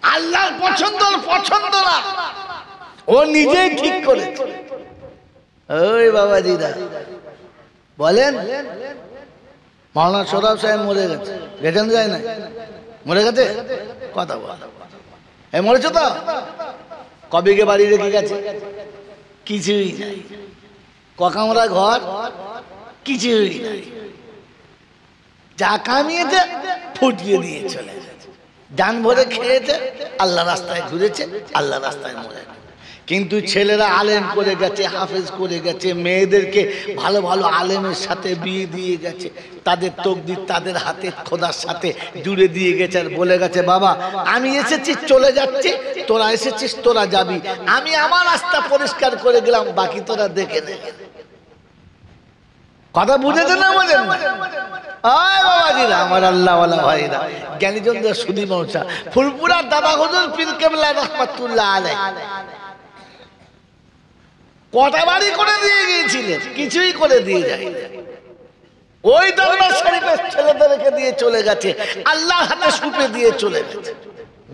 S1: আল্লাহর পছন্দ না, ও নিজেই ঠিক করেছে। ওই বাবাজিরা বলেন মাওলানা সোহরাব সাহেব মরে গেছে, গেছেন যায় না, মরে গেছে, কথা বল, মরেছে তো, কবে কে বাড়ি রেখে গেছে, কিছুই নাই, ককামরা ঘর, কিছুই নাই, যা কামিয়েছে ফুটিয়ে দিয়ে চলে গেছে, ডান ভরে খেয়েছে, আল্লাহ রাস্তায় ঘুরেছে, আল্লাহ রাস্তায় মরে। কিন্তু ছেলেরা আলেম করে গেছে, হাফেজ করে গেছে, মেয়েদেরকে ভালো ভালো আলেমের সাথে বিয়ে দিয়ে গেছে, তাদের তকদির তাদের হাতে খোদার সাথে জুড়ে দিয়ে গেছে, আর বলে গেছে বাবা আমি এসেছি চলে যাচ্ছি, তোরা এসেছিস তোরা যাবি, আমি আমার রাস্তা পরিষ্কার করে গেলাম, বাকি তোরা দেখে নে। কথা বুঝেছে না বলেন না? বাবাজিরা আমার আল্লাহওয়ালা ভাইরা, জ্ঞানীচন্দ্র সুধী মৌসা, ফুলপুরার দাদা হুজুর পীর কেবলা রহমাতুল্লাহ আলাইহি কটা বাড়ি করে দিয়ে গিয়েছিলেন, কিছুই করে দিয়ে যায়, ওই দরবার শরীফের ছেলেদেরকে দিয়ে চলে গেছে, আল্লাহর হাতে সুপে দিয়ে চলে গেছে।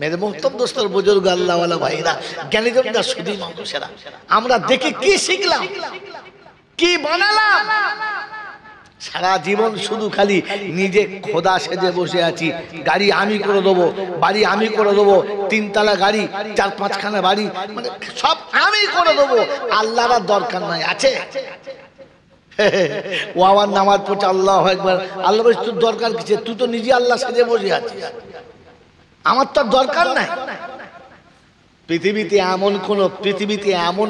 S1: মেরে মোহতরম দোস্তর বুজুর্গ আল্লাহওয়ালা ভাইরা, জ্ঞানীচন্দ্র সুধী মৌসারা, আমরা দেখে কি শিখলাম, কি বানালাম? সারা জীবন শুধু খালি নিজে খোদা সেজে বসে আছি, গাড়ি আমি করে দেবো, বাড়ি আমি করে দেবো, 3 তলা গাড়ি, 4-5খানা বাড়ি, মানে সব আমি করে দেবো, আল্লাহর দরকার নাই। আছে ও আমার নামাজ পড়ছে আল্লাহু আকবার, আল্লাহ বলছে তোর দরকার কিছু, তুই তো নিজে আল্লাহ সেজে বসে আছিস, আমার তো দরকার নাই। পৃথিবীতে এমন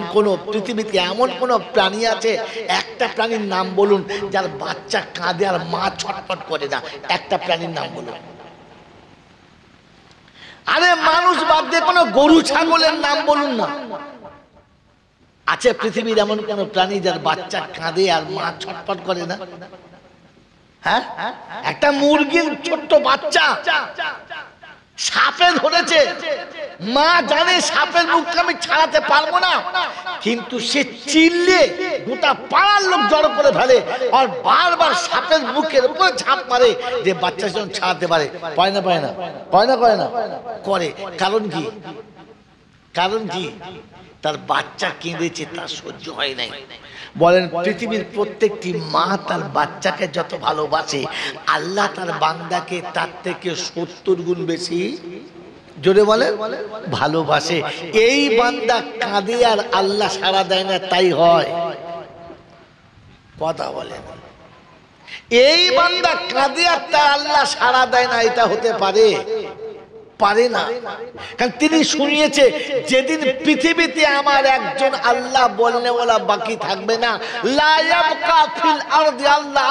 S1: কোন প্রাণী আছে, একটা প্রাণীর নাম বলুন যার বাচ্চা কাঁদে আর মা ছটফট করে না, একটা প্রাণীর নাম বলুন। আরে মানুষ বাদ দিয়ে কোনো গরু ছাগলের নাম বলুন না, আছে পৃথিবীর এমন কোন প্রাণী যার বাচ্চা কাঁদে আর মা ছটফট করে না? হ্যাঁ, একটা মুরগির ছোট্ট বাচ্চা সাপে ধরেছে, মা জানে সাপের মুখটা আমি ছাড়াতে পারবো না, কিন্তু সে চিল্লে গোটা পাড়ার লোক জড়ো করে ফেলে আর বারবার সাপের মুখের উপরে ঝাঁপ মারে যে বাচ্চা যেন ছাড়াতে পারে। পায় না করে। কারণ কি? তার বাচ্চা কেঁদেছে, তার সহ্য হয় নাই। বলেন পৃথিবীর প্রত্যেকটি মা তার বাচ্চাকে যত ভালোবাসে, আল্লাহ তার বান্দাকে তার থেকে 70 গুণ বেশি, জোরে বলে, ভালোবাসে। এই বান্দা কাঁদে আর আল্লাহ সাড়া দেয় না, তাই হয়? কথা বলেন, এই বান্দা কাঁদে আর তার আল্লাহ সাড়া দেয় না, এটা হতে পারে না। কারণ তিনি শুনিয়েছে যেদিন পৃথিবীতে আমার একজন আল্লাহ বলনেওয়ালা বাকি থাকবে না, লা ইয়াবকা ফিল আরদি আল্লাহ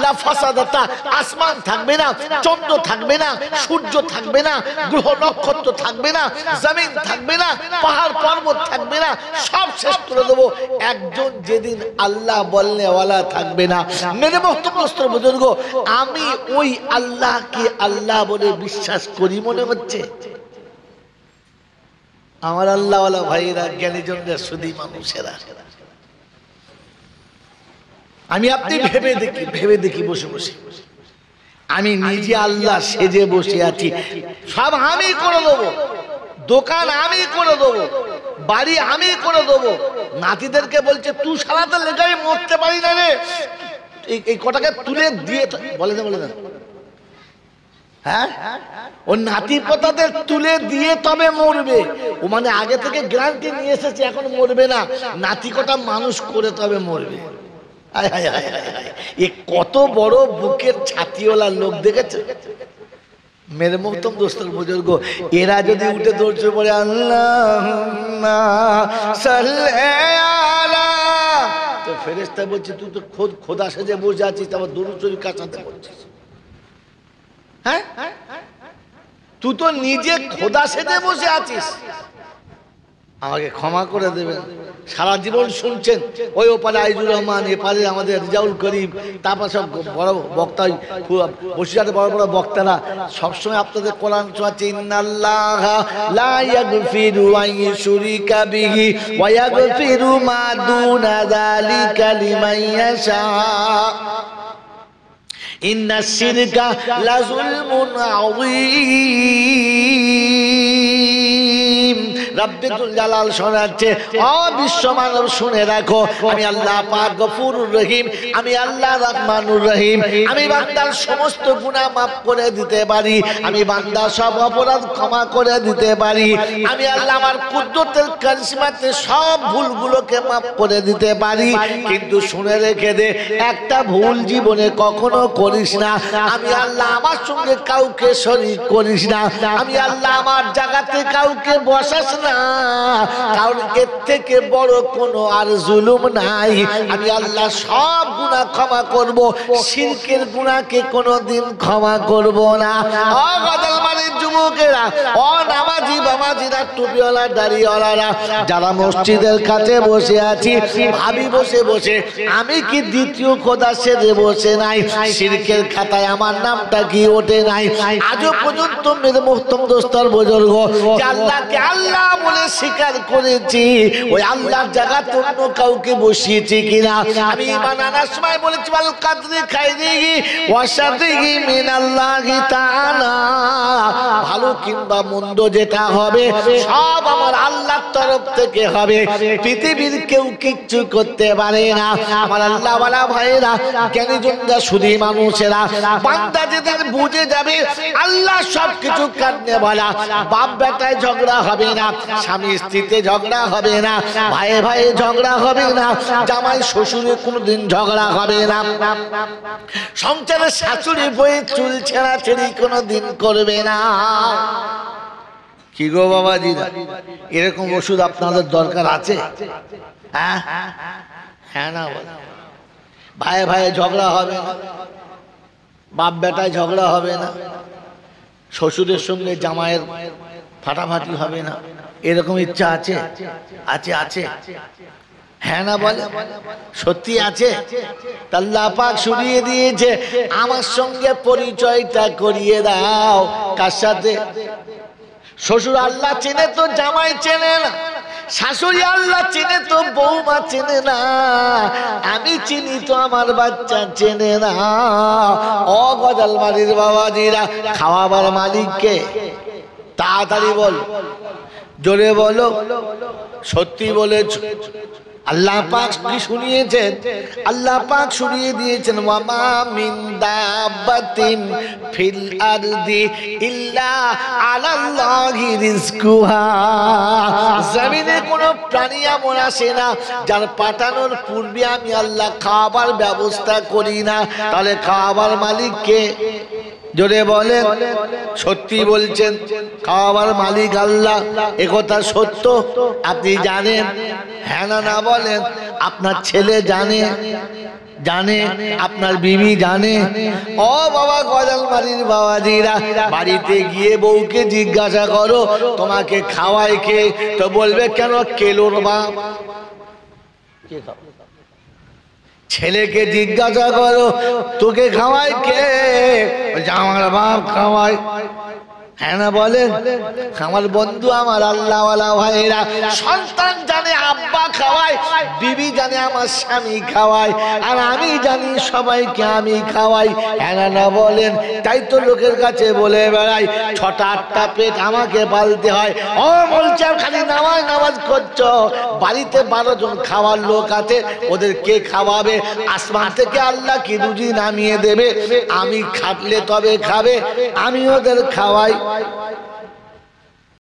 S1: লা ফাসাদাতা, আসমান থাকবে না, চন্দ্র থাকবে না, সূর্য থাকবে না, গ্রহ নক্ষত্র থাকবে না, জমিন থাকবে না, পাহাড় পর্বত থাকবে না, সব শেষ করে দেবো। একজন যেদিন আল্লাহ বলনেওয়ালা থাকবে না, মেরে মোহতরম বুজুর্গ, আমি ওই আল্লাহকে আল্লাহ বলে বিশ্বাস করি মনে হচ্ছে? আমার আল্লাহওয়ালা ভাইরা, জ্ঞানীজনরা, সুধী মানুষেরা, আমি আপনি ভেবে দেখি বসে বসে, আমি নিজে আল্লাহ সেজে বসে আছি, সব আমি করে দেবো, দোকান আমি করে দেবো, বাড়ি আমি করে দেবো, নাতিদেরকে বলছে তুই সারাতে লেগে আমি মরতে পারি না রে, এই কটাকে তুলে দিয়ে বলে না, হ্যাঁ, ও নাতি পোতাদের তুলে দিয়ে তবে মরবে, ও মানে আগে থেকে গ্যারান্টি নিয়ে এসেছে এখন মরবে না, নাতি কটা মানুষ করে তবে মরবে। এ কত বড় বুকের ছাতিওয়ালা লোক দেখেছে? মেরে মোহতরম দোস্তর বুজুর্গ, এরা যদি উঠে দৌড়ছে পড়ে আল্লাহুম্মা সাল্লি আলা, তো ফেরেশতা বলছে তুই তো খোদা সেজে বসে আছিস, আবার দরুদ শরীফ কার সাথে বলছিস? হ্যাঁ, তুই তো নিজে খোদা সেজে বসে আছিস। আমাকে ক্ষমা করে দেবেন, সারা জীবন শুনছেন, ওই ওপারে আইজুর রহমান, এপারে আমাদের রিজাউল করিম, তারপর সব বড় বক্তা, বসিরহাটে বড় বড় বক্তারা সবসময় আপনাদের কোরআন শোনাচ্ছে, ইন্নাল্লাহা লা ইয়াগফিরু আন ইউশরিকা বিহি ওয়া ইয়াগফিরু মা দুনা যালিকা লিমান ইয়াশা। ইন্না শিরকা লাযুলমুন আযীম। রব্বুল জালাল শোনাচ্ছে, ও বিশ্ব মানব শুনে রাখো, আমি আল্লাহ পাক গফুরুর রহিম, আমি আল্লাহ রহমানুর রহিম। আমি বান্দার সমস্ত গুনাহ মাফ করে দিতে পারি, আমি বান্দার সব অপরাধ ক্ষমা করে দিতে পারি। আমি আল্লাহ আমার কুদরতের কারিশমাতে সব ভুলগুলোকে মাফ করে দিতে পারি। কিন্তু শুনে রেখে দে, একটা ভুল জীবনে কখনো করিস না। আমি আল্লাহ আমার সঙ্গে কাউকে শরীক করিস না। আমি আল্লাহ আমার জায়গাতে কাউকে বসাস না, কারণ এর থেকে বড় কোনো আর জুলুম নাই। আমি আল্লাহ সব গুনাহ ক্ষমা করব, শিরকের গুনাহকে কোনোদিন ক্ষমা করব না। ও গদলমানের যুবকেরা, ও নামাজি বামাজিরা, টুপিওয়ালা দাড়িওয়ালারা, যারা মসজিদের কাছে বসে আছি, ভাবি বসে বসে আমি কি দ্বিতীয় খোদা সেজে বসে নাই? শিরকের খাতায় আমার নামটা কি ওঠে নাই? আজও পর্যন্ত মেরে মুহতম দোস্তর বুজুর্গ, যে আল্লাহকে আল্লাহ বলে স্বীকার করেছি, ওই আল্লাহর জায়গাতে অন্য কাউকে বসিয়েছি কিনা? আমি ঈমান আনার সময় বলেছি, আল কাদরি খাইরিহি ওয়া শাররিহি মিনাল্লাহি তাআলা, ভালো কিংবা মন্দ যেটা হবে সব আমার আল্লাহর তরফ থেকে হবে, পৃথিবীর কেউ কিচ্ছু করতে পারে না। আমার আল্লাহ ওয়ালা ভাইরা, জ্ঞানী জনরা, শুধু মানুষেরা, বান্দা যেদিন বুঝে যাবে আল্লাহ সবকিছু কাটনে বলা, বাপ বেটায় ঝগড়া হবে না, স্বামী স্ত্রীতে ঝগড়া হবে না, ভাইয়ে ভাইয়ে ঝগড়া হবে না, জামাই শ্বশুরে কোনোদিন ঝগড়া হবে না, সংসারে শাশুড়ি বয়ে চুল ছেঁড়াছেড়ি কোনোদিন করবে না। কি গো বাবাজি, এরকম ওষুধ আপনাদের দরকার আছে? হ্যাঁ হ্যাঁ না, ভাইয়ে ভাইয়ে ঝগড়া হবে না, বাপ বেটায় ঝগড়া হবে না, শ্বশুরের সঙ্গে জামাইয়ের ফাটাফাটি হবে না, এরকম ইচ্ছা আছে? আছে আছে, হ্যাঁ না বলে? সত্যি আছে? আল্লাহ পাক শুনিয়ে দিয়েছে, আমার সঙ্গে পরিচয়টা করিয়ে দাও। কার সাথে? শ্বশুর আল্লাহ চেনে তো জামাই চেনে না, শাশুড়ি আল্লাহ চেনে তো বৌমা চেনে না, আমি চিনি তো আমার বাচ্চা চেনে না। ও গজালবাড়ির বাবাজিরা, খাওয়াবার মালিককে? তাড়াতাড়ি বল, জোরে বলো, সত্যি বলেছ? আল্লাহ পাক কি শুনিয়েছেন? আল্লাহ পাক শুনিয়ে দিয়েছেন, ওয়ামা মিন দাব্বাতিন ফিল আরদি ইল্লা আলাল্লাহি রিজকুহা। জমিনে কোনো প্রাণী এমন আসে না যার পাঠানোর পূর্বে আমি আল্লাহ খাবার ব্যবস্থা করি না। তাহলে খাবার মালিক কে? জোরে বলেন, সত্যি বলছেন? খাওয়াবার মালিক আল্লাহ, একথা সত্য? আপনি জানেন? হ্যাঁ না না বলেন? আপনার ছেলে জানে? জানে? আপনার বিবি জানে? ও বাবা গজালমারির বাবাজিরা, বাড়িতে গিয়ে বউকে জিজ্ঞাসা করো তোমাকে খাওয়ায় কে? তো বলবে কেন? কেলোর বাপ। ছেলেকে জিজ্ঞাসা করো তোকে খাওয়ায় কে? আমার বাপ খাওয়ায়। হ্যাঁ না বলেন? আমার বন্ধু, আমার আল্লাহওয়ালা ভাইরা, সন্তান জানে আব্বা খাওয়ায়, বিবি জানে আমার স্বামী খাওয়ায়, আর আমি জানি সবাইকে আমি খাওয়াই। হ্যাঁ না বলেন? তাই তো লোকের কাছে বলে বেড়াই, 6টা-8টা পেট আমাকে পালতে হয়। ও বলছে খালি নামাজ করছো, বাড়িতে 12 জন খাওয়ার লোক আছে, ওদের কে খাওয়াবে? আসমান থেকে আল্লাহ কি রুজি নামিয়ে দেবে? আমি খাটলে তবে খাবে, আমি ওদের খাওয়াই।